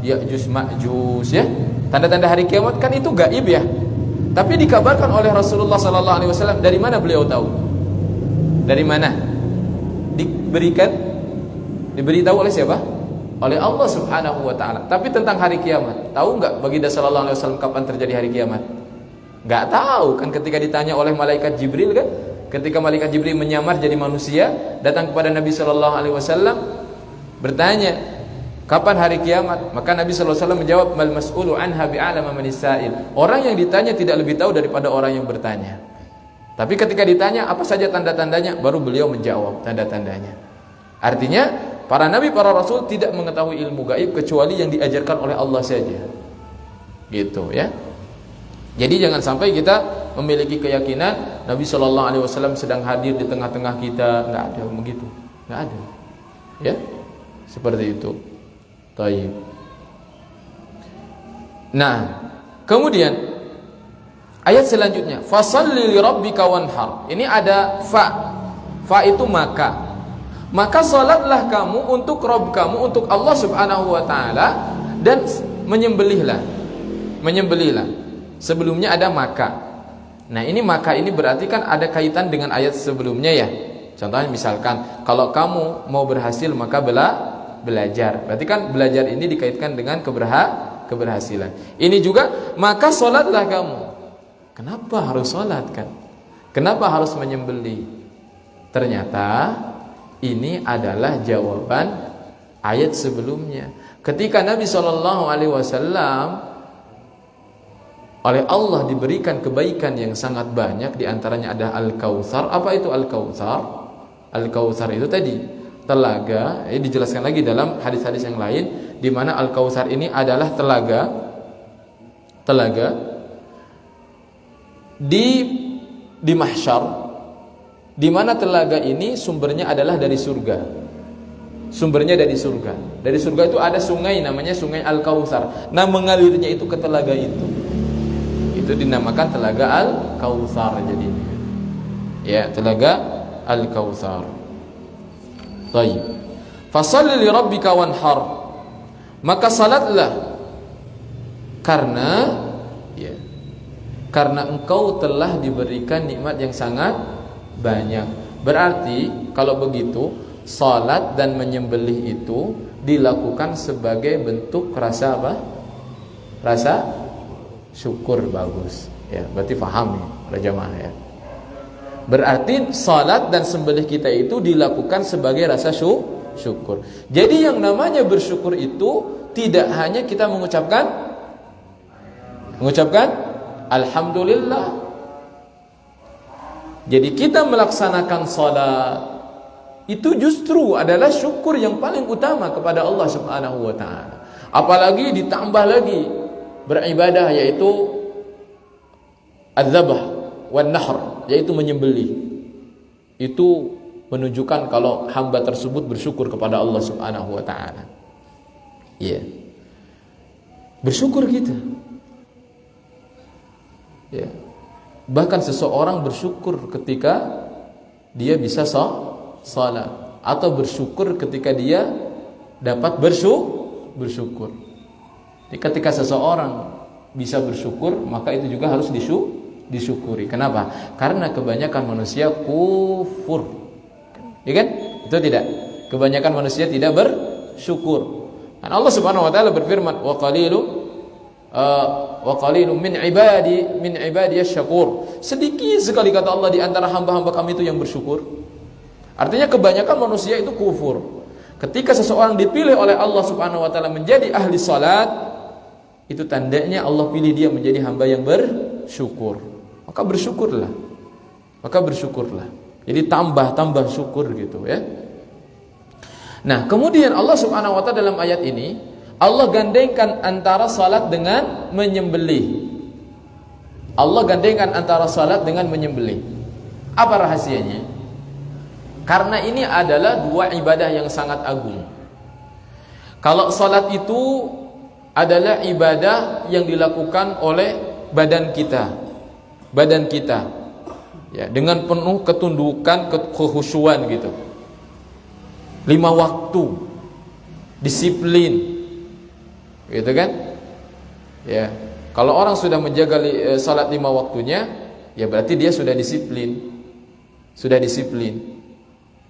Ya'juj Ma'juj, ya? Tanda-tanda hari kiamat kan itu gaib, ya. Tapi dikabarkan oleh Rasulullah sallallahu alaihi wasallam. Dari mana beliau tahu? Dari mana? Diberitahu oleh siapa? Oleh Allah Subhanahu wa taala. Tapi tentang hari kiamat, tahu enggak baginda sallallahu alaihi wasallam kapan terjadi hari kiamat? Enggak tahu kan, ketika ditanya oleh malaikat Jibril kan, ketika malaikat Jibril menyamar jadi manusia, datang kepada Nabi sallallahu alaihi wasallam bertanya, kapan hari kiamat? Maka Nabi sallallahu alaihi wasallam menjawab, mal mas'ulu anha bi'alama manis sa'il. Orang yang ditanya tidak lebih tahu daripada orang yang bertanya. Tapi ketika ditanya apa saja tanda-tandanya, baru beliau menjawab tanda-tandanya. Artinya para nabi, para rasul tidak mengetahui ilmu gaib kecuali yang diajarkan oleh Allah saja. Gitu, ya. Jadi jangan sampai kita memiliki keyakinan Nabi Shallallahu Alaihi Wasallam sedang hadir di tengah-tengah kita. Nggak ada begitu, nggak ada. Ya, seperti itu. Taib. Nah, kemudian ayat selanjutnya, fasalli li rabbika wanhar. Ini ada fa. Fa itu maka. Maka salatlah kamu untuk Rabb kamu, untuk Allah Subhanahu wa taala, dan menyembelihlah. Menyembelihlah. Sebelumnya ada maka. Nah, ini maka ini berarti kan ada kaitan dengan ayat sebelumnya, ya. Contohnya misalkan kalau kamu mau berhasil maka belajar. Berarti kan belajar ini dikaitkan dengan keberhasilan. Ini juga maka salatlah kamu. Kenapa harus salat kan? Kenapa harus menyembelih? Ternyata Ini adalah jawaban ayat sebelumnya. Ketika Nabi SAW oleh Allah diberikan kebaikan yang sangat banyak, di antaranya ada Al-Kautsar. Apa itu Al-Kautsar? Al-Kautsar itu tadi telaga, dijelaskan lagi dalam hadis-hadis yang lain, di mana Al-Kautsar ini adalah telaga di mahsyar, di mana telaga ini sumbernya adalah dari surga. Sumbernya dari surga. Dari surga itu ada sungai namanya Sungai Al-Kautsar. Nah, mengalirnya itu ke telaga itu. Itu dinamakan Telaga Al-Kautsar jadi. Ya, Telaga Al-Kautsar. Baik. Fashalli li rabbika wanhar. Maka salatlah karena engkau telah diberikan nikmat yang sangat banyak. Berarti kalau begitu, salat dan menyembelih itu dilakukan sebagai bentuk rasa apa? Rasa syukur. Bagus. Ya, berarti paham ya, para jamaah ya. Berarti salat dan sembelih kita itu dilakukan sebagai rasa syukur. Jadi yang namanya bersyukur itu tidak hanya kita mengucapkan alhamdulillah. Jadi kita melaksanakan salat itu justru adalah syukur yang paling utama kepada Allah Subhanahu wa taala. Apalagi ditambah lagi beribadah, yaitu adzabah wan nahr, yaitu menyembelih. Itu menunjukkan kalau hamba tersebut bersyukur kepada Allah Subhanahu wa taala. Ya. Bersyukur kita. Ya. Bahkan seseorang bersyukur ketika dia bisa salat, atau bersyukur ketika dia dapat bersyukur. Jadi ketika seseorang bisa bersyukur, maka itu juga harus disyukuri. Kenapa? Karena kebanyakan manusia kufur. Ya kan? Itu tidak. Kebanyakan manusia tidak bersyukur. Dan Allah Subhanahu wa taala berfirman, wa qalilun min ibadi asy-syakur. Sedikit sekali kata Allah di antara hamba-hamba kami itu yang bersyukur. Artinya kebanyakan manusia itu kufur. Ketika seseorang dipilih oleh Allah Subhanahu wa taala menjadi ahli salat, itu tandanya Allah pilih dia menjadi hamba yang bersyukur. Maka bersyukurlah. Jadi tambah syukur gitu ya. Nah, kemudian Allah Subhanahu wa taala dalam ayat ini Allah gandengkan antara salat dengan menyembelih. Allah gandengkan antara salat dengan menyembelih. Apa rahasianya? Karena ini adalah dua ibadah yang sangat agung. Kalau salat itu adalah ibadah yang dilakukan oleh badan kita. Ya, dengan penuh ketundukan, kekhusyuan gitu. 5 waktu. Disiplin. Gitu kan? Ya. Kalau orang sudah menjaga salat 5 waktunya, ya berarti dia sudah disiplin.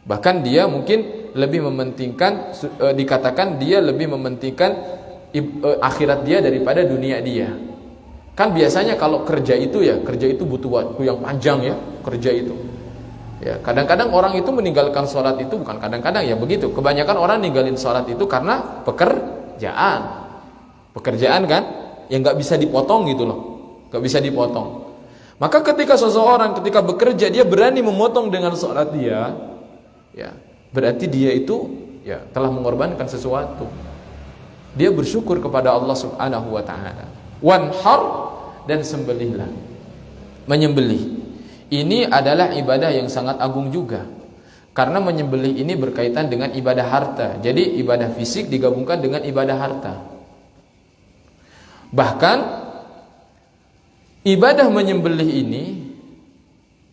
Bahkan dia mungkin lebih mementingkan, dikatakan dia lebih mementingkan akhirat dia daripada dunia dia. Kan biasanya kalau kerja itu butuh waktu yang panjang ya, kerja itu. Ya, kadang-kadang orang itu meninggalkan sholat itu, bukan kadang-kadang ya begitu. Kebanyakan orang ninggalin sholat itu karena pekerjaan kan, yang nggak bisa dipotong gitu loh, nggak bisa dipotong. Maka ketika seseorang ketika bekerja dia berani memotong dengan sholat dia, ya berarti dia itu ya telah mengorbankan sesuatu. Dia bersyukur kepada Allah Subhanahu wa taala. Wanhar, dan sembelihlah. Menyembelih ini adalah ibadah yang sangat agung juga. Karena menyembelih ini berkaitan dengan ibadah harta. Jadi ibadah fisik digabungkan dengan ibadah harta. Bahkan ibadah menyembelih ini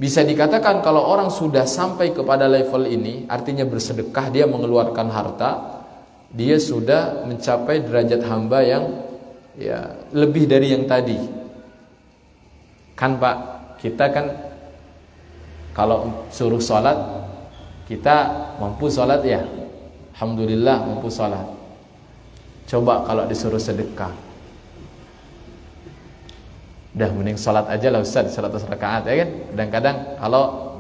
bisa dikatakan kalau orang sudah sampai kepada level ini, artinya bersedekah, dia mengeluarkan harta, dia sudah mencapai derajat hamba yang ya lebih dari yang tadi. Kan Pak, kita kan kalau suruh sholat, kita mampu sholat ya, alhamdulillah mampu sholat. Coba kalau disuruh sedekah, udah mending sholat aja lah Ustaz, 100 rakaat ya kan. Kadang-kadang kalau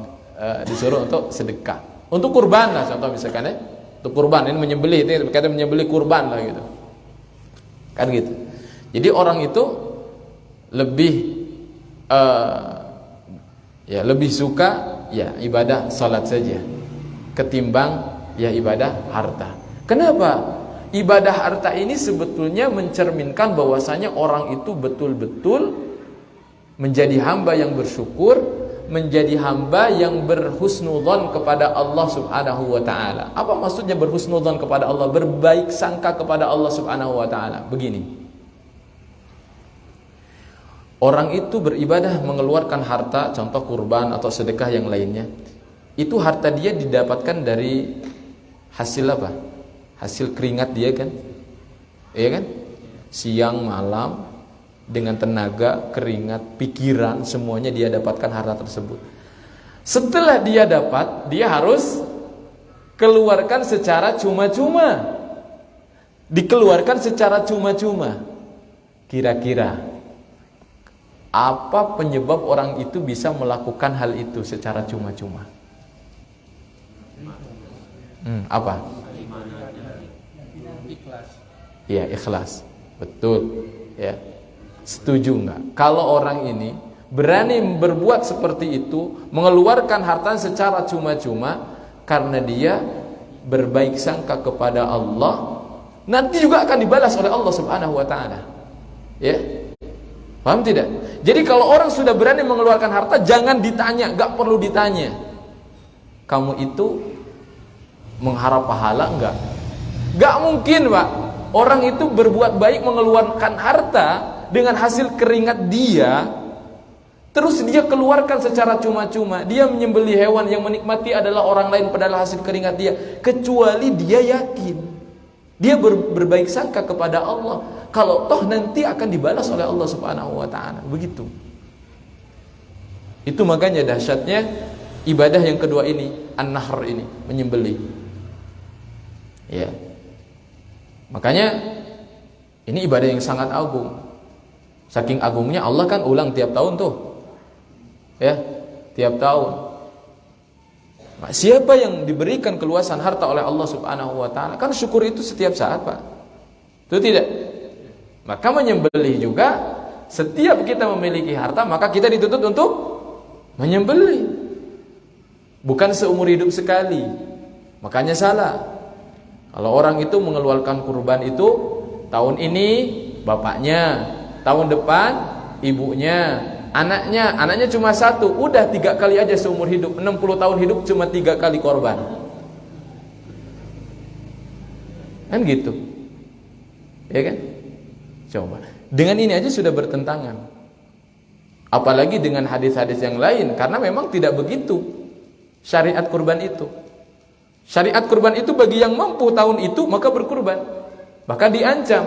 disuruh untuk sedekah, Untuk kurban lah contoh misalkan ya. Untuk kurban ini menyembelih, itu berkaitan menyembelih kurban lah gitu. Kan gitu. Jadi orang itu lebih lebih suka ya ibadah salat saja ketimbang ya ibadah harta. Kenapa? Ibadah harta ini sebetulnya mencerminkan bahwasanya orang itu betul-betul menjadi hamba yang bersyukur, menjadi hamba yang berhusnudzon kepada Allah Subhanahu wa taala. Apa maksudnya berhusnudzon kepada Allah? Berbaik sangka kepada Allah Subhanahu wa taala. Begini. Orang itu beribadah mengeluarkan harta, contoh kurban atau sedekah yang lainnya. Itu harta dia didapatkan dari hasil apa? Hasil keringat dia kan? Iya kan? Siang malam dengan tenaga, keringat, pikiran, semuanya dia dapatkan harta tersebut. Setelah dia dapat, dia harus keluarkan secara cuma-cuma. Dikeluarkan secara cuma-cuma. Kira-kira apa penyebab orang itu bisa melakukan hal itu secara cuma-cuma? Apa? Iya, ikhlas. Betul. Ya. Setuju enggak? Kalau orang ini berani berbuat seperti itu, mengeluarkan harta secara cuma-cuma karena dia berbaik sangka kepada Allah, nanti juga akan dibalas oleh Allah Subhanahu wa taala. Ya. Paham tidak? Jadi kalau orang sudah berani mengeluarkan harta, jangan ditanya, enggak perlu ditanya. Kamu itu mengharap pahala enggak? Enggak mungkin, Pak. Orang itu berbuat baik mengeluarkan harta dengan hasil keringat dia, terus dia keluarkan secara cuma-cuma. Dia menyembelih hewan, yang menikmati adalah orang lain padahal hasil keringat dia, kecuali dia yakin, dia berbaik sangka kepada Allah, kalau toh nanti akan dibalas oleh Allah Subhanahu wa taala. Begitu. Itu makanya dahsyatnya ibadah yang kedua ini, an-nahr ini, menyembelih. Ya. Makanya ini ibadah yang sangat agung. Saking agungnya Allah kan ulang tiap tahun tuh. Ya, tiap tahun. Nah, siapa yang diberikan keluasan harta oleh Allah Subhanahu wa taala, kan syukur itu setiap saat, Pak. Itu tidak. Maka menyembelih juga, setiap kita memiliki harta, maka kita dituntut untuk menyembelih. Bukan seumur hidup sekali. Makanya salah. Kalau orang itu mengeluarkan kurban itu tahun ini bapaknya, tahun depan ibunya, anaknya cuma satu, udah 3 kali aja seumur hidup, 60 tahun hidup cuma 3 kali korban. Kan gitu. Ya kan? Coba. Dengan ini aja sudah bertentangan. Apalagi dengan hadis-hadis yang lain, karena memang tidak begitu syariat kurban itu. Syariat kurban itu bagi yang mampu tahun itu maka berkurban. Bahkan diancam,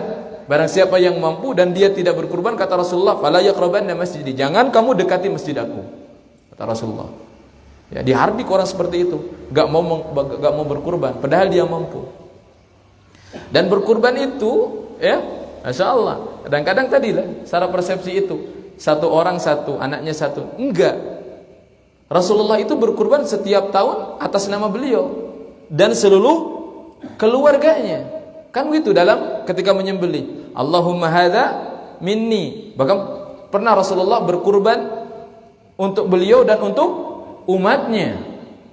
barang siapa yang mampu dan dia tidak berkurban, kata Rasulullah, fala yaqrabanna masjidi, jangan kamu dekati masjid aku, kata Rasulullah. Ya, dihardik orang seperti itu, gak mau berkurban padahal dia mampu. Dan berkurban itu ya, Masya Allah, kadang-kadang tadilah secara persepsi itu, satu orang satu, anaknya satu. Enggak, Rasulullah itu berkurban setiap tahun atas nama beliau dan seluruh keluarganya. Kan gitu dalam ketika menyembelih, Allahumma hadza minni. Bahkan pernah Rasulullah berkurban untuk beliau dan untuk umatnya.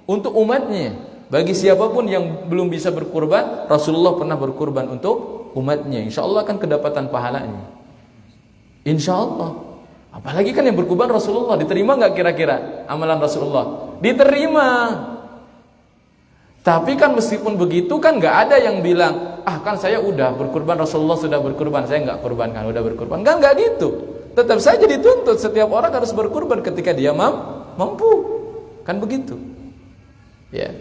Untuk umatnya. Bagi siapapun yang belum bisa berkurban, Rasulullah pernah berkurban untuk umatnya. Insya Allah akan kedapatan pahalanya. Insya Allah. Apalagi kan yang berkurban Rasulullah, diterima nggak kira-kira amalan Rasulullah? Diterima. Tapi kan meskipun begitu kan nggak ada yang bilang, kan saya udah berkurban, Rasulullah sudah berkurban, saya nggak kurban kan, udah berkurban. Kan nggak gitu. Tetap saja dituntut setiap orang harus berkurban ketika dia mampu. Kan begitu. Ya.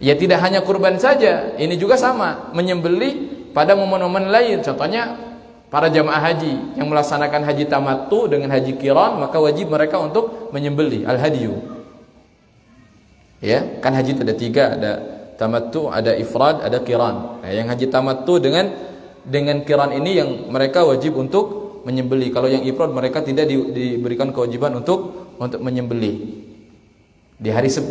Ya tidak hanya kurban saja, ini juga sama, menyembelih pada momen-momen lain. Contohnya para jamaah haji yang melaksanakan haji tamattu dengan haji qiran, maka wajib mereka untuk menyembelih al-hadyu. Ya, kan haji itu ada 3, ada tamattu, ada ifrad, ada qiran. Nah, yang haji tamattu dengan qiran ini yang mereka wajib untuk menyembelih. Kalau yang ifrad mereka tidak diberikan kewajiban untuk menyembelih. Di hari 10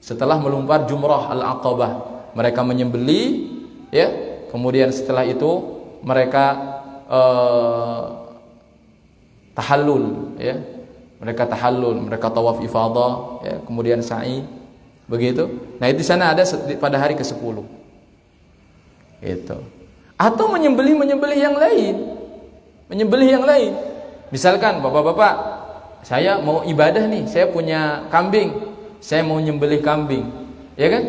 setelah melempar jumrah al-aqabah, mereka menyembelih, ya. Kemudian setelah itu mereka tahallul, ya. Mereka tahallul, mereka tawaf ifadah, ya. Kemudian sa'i, begitu. Nah, itu di sana ada pada hari ke-10. Itu. Atau menyembelih yang lain. Menyembelih yang lain. Misalkan bapak-bapak, saya mau ibadah nih, saya punya kambing, saya mau nyembelih kambing, ya kan?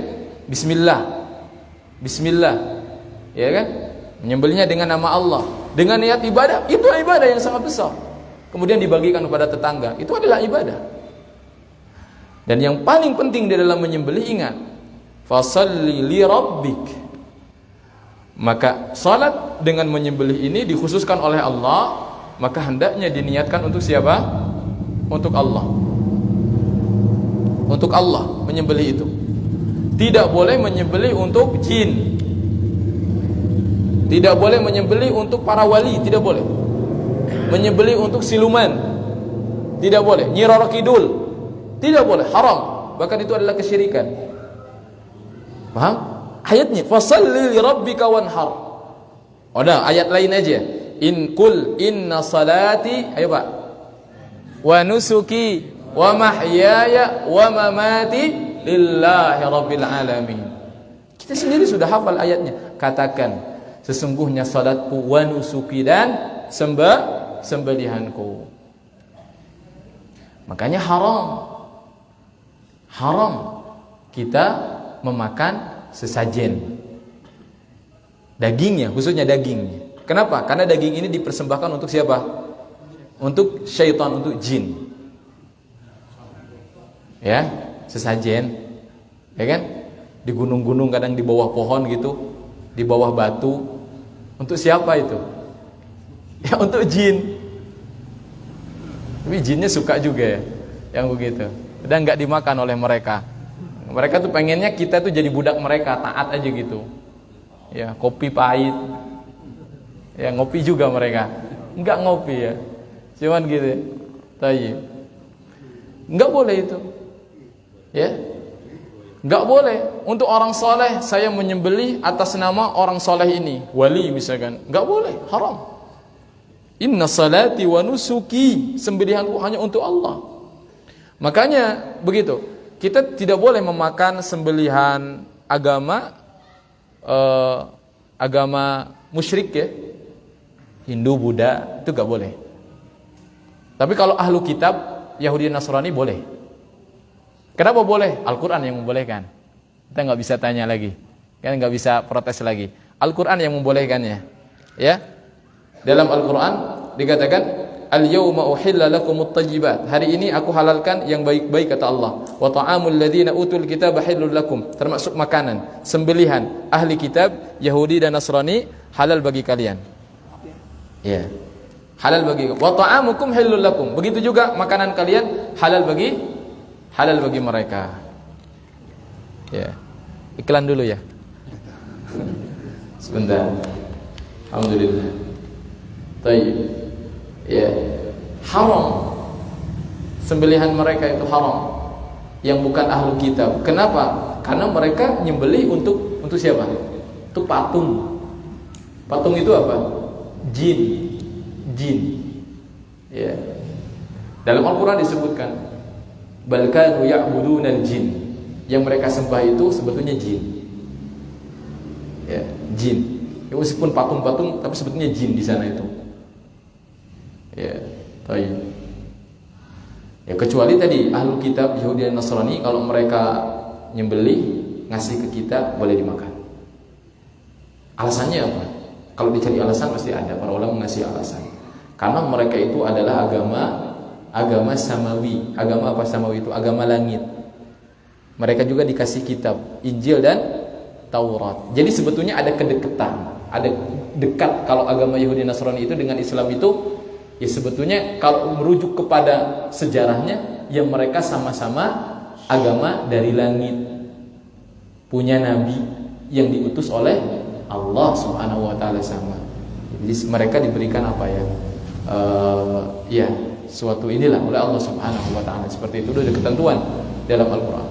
Bismillah, ya kan? Menyembelihnya dengan nama Allah, dengan niat ibadah, itu ibadah yang sangat besar. Kemudian dibagikan kepada tetangga, itu adalah ibadah. Dan yang paling penting di dalam menyembelih, ingat, fasalli li rabbik. Maka salat dengan menyembelih ini dikhususkan oleh Allah, maka hendaknya diniatkan untuk siapa? Untuk Allah. Untuk Allah menyembelih itu. Tidak boleh menyembelih untuk jin. Tidak boleh menyembelih untuk para wali, tidak boleh. Menyembelih untuk siluman, tidak boleh. Nyi Roro Kidul, tidak boleh, haram. Bahkan itu adalah kesyirikan. Paham? Ayatnya fasalli li rabbika wanhar. Udah, ayat lain aja. Inna salati, ayo Pak. Wa nusuki wa mahyaya wa mamati lillahi rabbil alamin. Kita sendiri sudah hafal ayatnya. Katakan, sesungguhnya salatku, wa nusuki, dan sembelihanku. Makanya haram kita memakan sesajen dagingnya, khususnya dagingnya. Kenapa? Karena daging ini dipersembahkan untuk siapa? Untuk syaitan, untuk jin. Ya, sesajen, ya kan? Di gunung-gunung, kadang di bawah pohon gitu, di bawah batu. Untuk siapa itu? Ya, untuk jin. Tapi jinnya suka juga ya, yang begitu. Dan nggak dimakan oleh mereka. Mereka tuh pengennya kita tuh jadi budak mereka, taat aja gitu. Ya, kopi pahit. Ya, ngopi juga mereka. Enggak ngopi ya. Cuman gitu. Tayyib. Enggak boleh itu. Ya. Enggak boleh. Untuk orang soleh saya menyembelih atas nama orang soleh ini, wali misalkan. Enggak boleh, haram. Inna salati wa nusuki, sembelihanku hanya untuk Allah. Makanya begitu. Kita tidak boleh memakan sembelihan agama musyrik, ya, Hindu, Buddha, itu gak boleh. Tapi kalau ahlu kitab Yahudi dan Nasrani boleh. Kenapa boleh? Al-Quran yang membolehkan. Kita gak bisa tanya lagi, kan gak bisa protes lagi. Al-Quran yang membolehkannya, ya. Dalam Al-Quran dikatakan, al-yawma uhilla lakumut tayyibat. Hari ini aku halalkan yang baik-baik, kata Allah. Wa ta'amul ladzina utul kitaba halal lakum. Termasuk makanan, sembelihan ahli kitab Yahudi dan Nasrani halal bagi kalian. Ya. Halal bagi. Wa ta'amukum halal lakum. Begitu juga makanan kalian halal bagi mereka. Ya. Iklan dulu ya. Sebentar. Alhamdulillah. Baik. Ya, haram. Sembelihan mereka itu haram. Yang bukan ahlu kitab. Kenapa? Karena mereka nyembelih untuk siapa? Untuk patung. Patung itu apa? Jin. Ya. Dalam Al-Quran disebutkan, bal kanu ya'budunal jin. Yang mereka sembah itu sebetulnya jin. Ya, jin. Ya, meskipun patung-patung, tapi sebetulnya jin di sana itu. Ya, baik. Ya, kecuali tadi ahlu kitab Yahudi dan Nasrani, kalau mereka nyembelih ngasih ke kita boleh dimakan. Alasannya apa? Kalau dicari alasan pasti ada, para ulama ngasih alasan. Karena mereka itu adalah agama samawi. Agama apa samawi itu? Agama langit. Mereka juga dikasih kitab Injil dan Taurat. Jadi sebetulnya ada kedekatan, ada dekat. Kalau agama Yahudi dan Nasrani itu dengan Islam itu, ya sebetulnya kalau merujuk kepada sejarahnya, ya mereka sama-sama agama dari langit, punya nabi yang diutus oleh Allah Subhanahu wa taala sama. Jadi mereka diberikan apa ya? Ya, suatu inilah oleh Allah Subhanahu wa taala. Seperti itu, ada ketentuan dalam Al-Qur'an.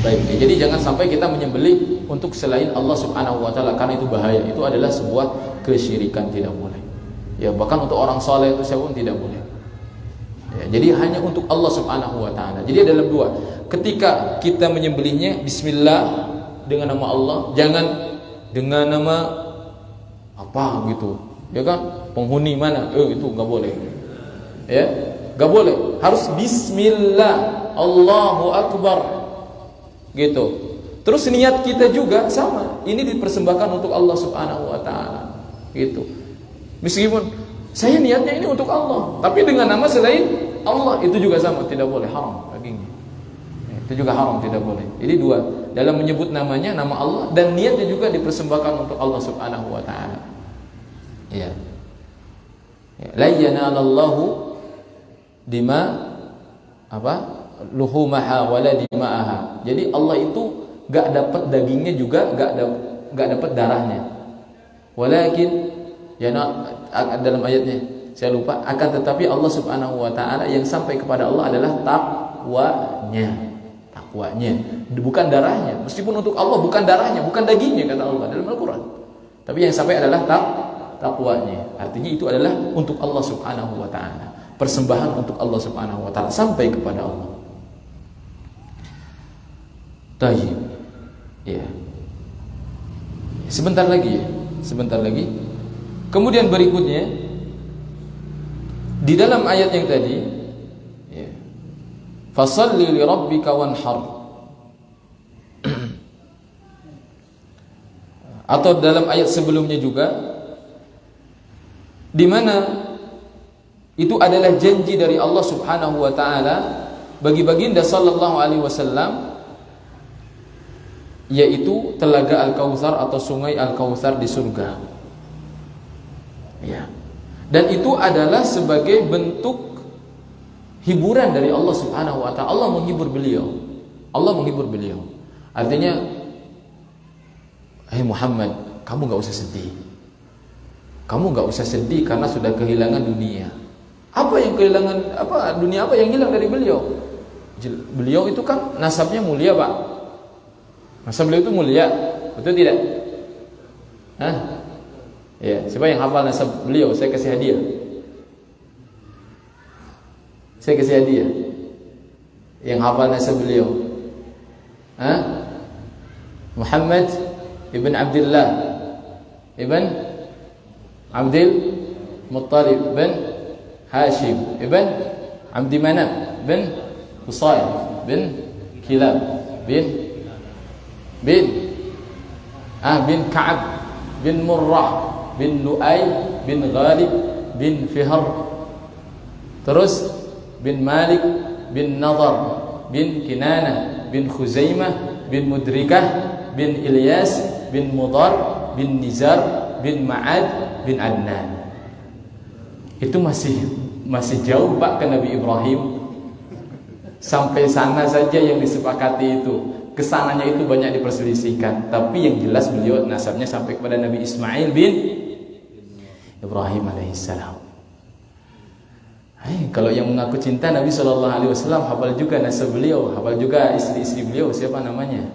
Baik, ya, jadi jangan sampai kita menyembelih untuk selain Allah Subhanahu wa taala, karena itu bahaya. Itu adalah sebuah kesyirikan, tidak boleh. Ya, bahkan untuk orang saleh itu pun tidak boleh. Ya, jadi hanya untuk Allah Subhanahu wa taala. Jadi ada dalam dua. Ketika kita menyembelihnya bismillah dengan nama Allah, jangan dengan nama apa gitu. Ya kan? Penghuni mana? Itu enggak boleh. Ya, enggak boleh. Harus bismillah, Allahu akbar. Gitu. Terus niat kita juga sama. Ini dipersembahkan untuk Allah Subhanahu wa taala. Gitu. Meskipun saya niatnya ini untuk Allah, tapi dengan nama selain Allah, itu juga sama, tidak boleh, haram baginya. Itu juga haram, tidak boleh. Jadi dua, dalam menyebut namanya, nama Allah, dan niatnya juga dipersembahkan untuk Allah Subhanahu wa taala. Ya. La yanalallahu dima apa? Luhumaha wala dima'aha. Jadi Allah itu gak dapat dagingnya juga, gak dapat darahnya. Walakin ya dalam ayatnya saya lupa, akan tetapi Allah Subhanahu wa taala yang sampai kepada Allah adalah takwanya. Bukan darahnya. Meskipun untuk Allah bukan darahnya, bukan dagingnya kata Allah dalam Al-Qur'an. Tapi yang sampai adalah takwanya. Artinya itu adalah untuk Allah Subhanahu wa taala. Persembahan untuk Allah Subhanahu wa taala sampai kepada Allah. Tayyib. Ya. Sebentar lagi. Kemudian berikutnya di dalam ayat yang tadi, ya. Fashalli li rabbika wanhar. Atau dalam ayat sebelumnya juga, di mana itu adalah janji dari Allah Subhanahu wa taala bagi baginda sallallahu alaihi wasallam, yaitu telaga Al-Kautsar atau sungai Al-Kautsar di surga. Ya. Dan itu adalah sebagai bentuk hiburan dari Allah Subhanahu wa taala. Allah menghibur beliau. Artinya, hai Muhammad, kamu enggak usah sedih. Kamu enggak usah sedih karena sudah kehilangan dunia. Apa yang kehilangan? Dunia apa yang hilang dari beliau? Beliau itu kan nasabnya mulia, Pak. Nasab beliau itu mulia, betul tidak? Hah? Ya, siapa yang hafal nasab beliau? Saya kasih hadiah. Yang hafal nasab beliau. Hah? Muhammad ibn Abdullah ibn Abdul Muttalib bin Hashim ibn Abdi Manaf bin Qusay bin Kilab bin Ka'ab bin Murrah bin Lu'ay bin Ghalib bin Fihr, terus bin Malik bin Nadar bin Kinanah bin Khuzaimah bin Mudrikah bin Ilyas bin Mudar bin Nizar bin Ma'ad bin Adnan. Itu masih jauh Pak ke Nabi Ibrahim. Sampai sana saja yang disepakati itu. Kesananya itu banyak diperselisihkan, tapi yang jelas beliau nasabnya sampai kepada Nabi Ismail bin Ibrahim alaihissalam. Kalau yang mengaku cinta Nabi SAW hafal juga nasab beliau, hafal juga istri-istri beliau, siapa namanya?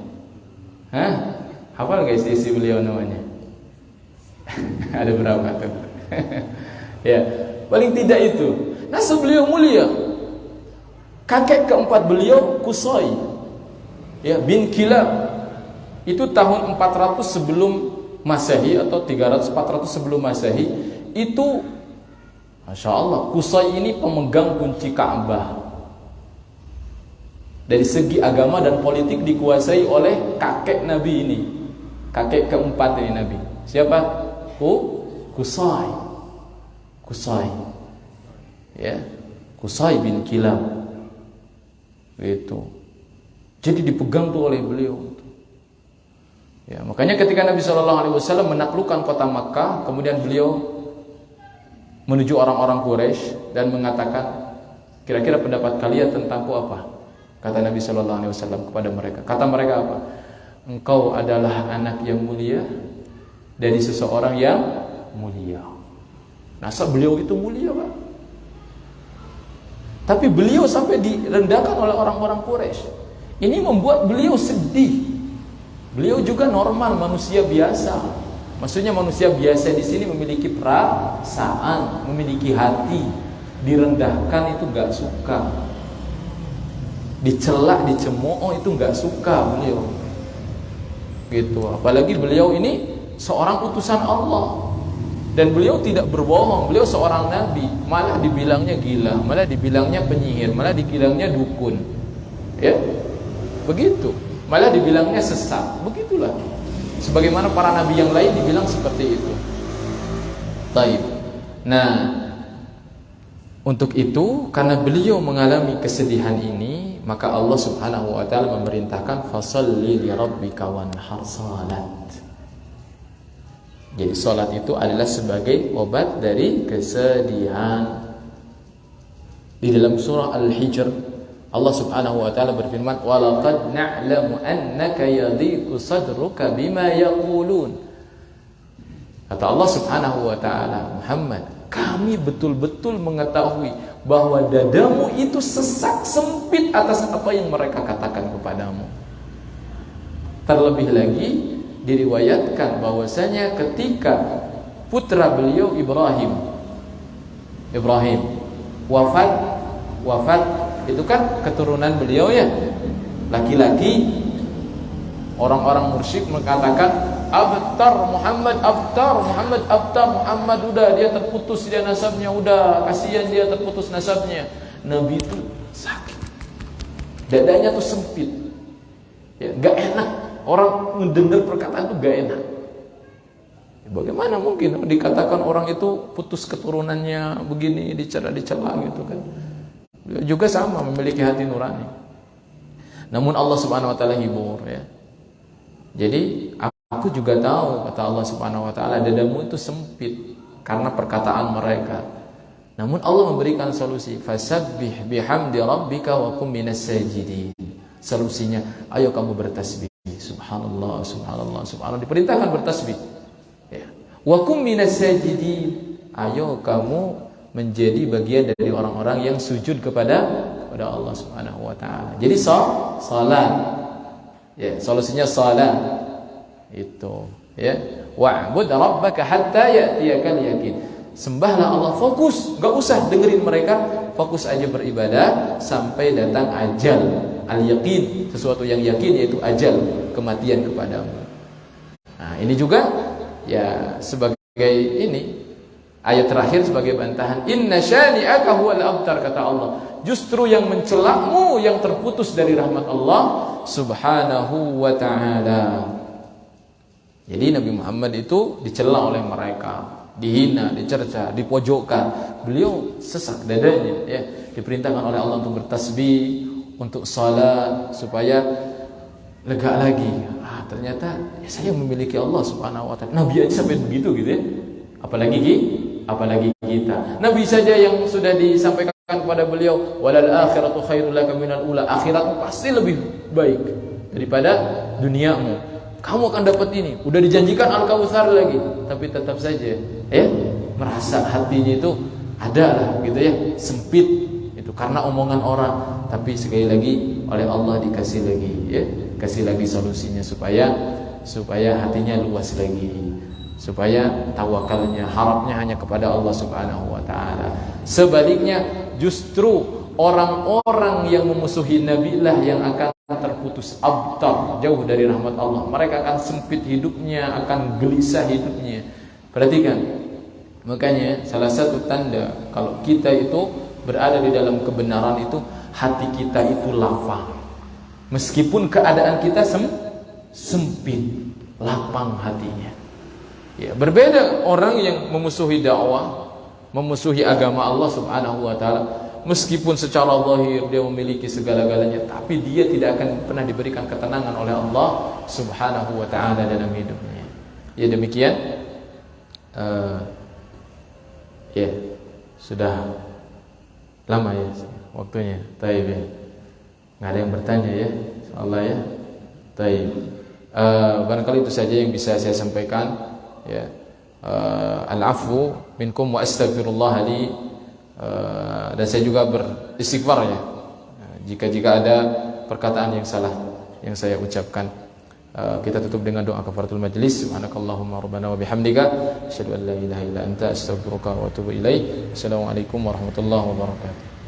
Hafal gak istri-istri beliau namanya? Ada berapa tuh? Ya, paling tidak itu nasab beliau mulia. Kakek keempat beliau Qusay, ya, bin Kilab, itu tahun 400 sebelum Masehi atau 300-400 sebelum Masehi. Itu Masya Allah, Qusay ini pemegang kunci Ka'bah. Dari segi agama dan politik dikuasai oleh kakek Nabi ini, kakek keempat ini Nabi. Siapa? Qusay. Ya, Qusay bin Kilab. Itu. Jadi dipegang tuh oleh beliau. Ya, makanya ketika Nabi SAW menaklukkan kota Makkah, kemudian beliau menuju orang-orang Quraisy dan mengatakan, kira-kira pendapat kalian tentangku apa? Kata Nabi SAW kepada mereka. Kata mereka apa? Engkau adalah anak yang mulia dari seseorang yang mulia. Nasab beliau itu mulia, Pak. Tapi beliau sampai direndahkan oleh orang-orang Quraisy. Ini membuat beliau sedih. Beliau juga normal, manusia biasa. Maksudnya manusia biasa di sini memiliki perasaan, memiliki hati. Direndahkan itu gak suka, dicelak, dicemooh itu gak suka beliau. Gitu. Apalagi beliau ini seorang utusan Allah. Dan beliau tidak berbohong. Beliau seorang nabi, malah dibilangnya gila, malah dibilangnya penyihir, malah dibilangnya dukun. Ya. Begitu. Malah dibilangnya sesat. Begitulah. Sebagaimana para nabi yang lain dibilang seperti itu. Baik. Nah, untuk itu karena beliau mengalami kesedihan ini, maka Allah Subhanahu wa taala memerintahkan fasholli li rabbika wanhar, salat. Jadi salat itu adalah sebagai obat dari kesedihan. Di dalam surah Al-Hijr Allah Subhanahu wa taala berfirman, "Wa laqad na'lamu annaka yadhiqu sadruka bima yaqulun." Kata Allah Subhanahu wa taala, Muhammad, kami betul-betul mengetahui bahwa dadamu itu sesak sempit atas apa yang mereka katakan kepadamu. Terlebih lagi diriwayatkan bahwasanya ketika putra beliau Ibrahim wafat, itu kan keturunan beliau ya, laki-laki. Orang-orang musyrik mengatakan Muhammad udah dia terputus dia nasabnya, udah kasihan dia terputus nasabnya. Nabi itu sakit, dadanya tuh sempit ya, gak enak. Orang mendengar perkataan itu gak enak. Bagaimana mungkin dikatakan orang itu putus keturunannya begini, dicela gitu kan. Dia juga sama memiliki hati nurani. Namun Allah Subhanahu wa taala hibur ya. Jadi aku juga tahu, kata Allah Subhanahu wa taala, dadamu itu sempit karena perkataan mereka. Namun Allah memberikan solusi, fasabbih bihamdi rabbika wa kum minas sajidin. Solusinya, ayo kamu bertasbih. Subhanallah, subhanallah, subhanallah. Diperintahkan bertasbih. Ya. Wa kum minas sajidin. Ayo kamu menjadi bagian dari orang-orang yang sujud kepada Allah Subhanahu wa taala. Jadi salat. Ya, solusinya salat. Itu, ya. Wa'bud rabbaka hatta ya'tiyakal yaqin. Sembahlah Allah, fokus, enggak usah dengerin mereka, fokus aja beribadah sampai datang ajal, al-yaqin, sesuatu yang yakin yaitu ajal, kematian kepadamu. Nah, ini juga ya sebagai ini ayat terakhir sebagai bantahan, inna syani'aka huwal abtar, kata Allah. Justru yang mencelakmu yang terputus dari rahmat Allah Subhanahu wa ta'ala. Jadi Nabi Muhammad itu dicela oleh mereka, dihina, dicerca, dipojokkan. Beliau sesak dadanya ya. Diperintahkan oleh Allah untuk bertasbih, untuk salat supaya lega lagi. Ternyata ya saya memiliki Allah Subhanahu wa ta'ala. Nabi aja sampai begitu gitu ya. Apalagi kita. Nabi saja yang sudah disampaikan kepada beliau, walal akhiratu khairul laka minal ula. Akhiratmu pasti lebih baik daripada duniamu. Kamu akan dapat ini. Udah dijanjikan Al-Kautsar lagi, tapi tetap saja ya merasa hatinya itu ada lah gitu ya, sempit. Itu karena omongan orang. Tapi sekali lagi oleh Allah dikasih lagi ya, kasih lagi solusinya supaya hatinya luas lagi, supaya tawakalnya, harapnya hanya kepada Allah Subhanahu wa taala. Sebaliknya justru orang-orang yang memusuhi Nabi lah yang akan terputus abtar, jauh dari rahmat Allah. Mereka akan sempit hidupnya, akan gelisah hidupnya. Perhatikan, makanya salah satu tanda kalau kita itu berada di dalam kebenaran itu, hati kita itu lapang. Meskipun keadaan kita sempit, lapang hatinya. Ya, berbeda orang yang memusuhi dakwah, memusuhi agama Allah Subhanahu wa taala. Meskipun secara zahir dia memiliki segala-galanya, tapi dia tidak akan pernah diberikan ketenangan oleh Allah Subhanahu wa ta'ala dalam hidupnya. Ya demikian. Ya sudah lama ya waktunya. Taib ya. Nggak ada yang bertanya ya, insyaallah ya. Taib. Barangkali itu saja yang bisa saya sampaikan. Ya. Al-afwu minkum wa astaghfirullah li. Dan saya juga beristighfar ya, jika ada perkataan yang salah yang saya ucapkan. Kita tutup dengan doa kafaratul majlis. Subhanakallahumma rabbana wa bihamdika asyhadu an la ilaha illa anta astaghfiruka wa atubu ilaik. Assalamualaikum warahmatullahi wabarakatuh.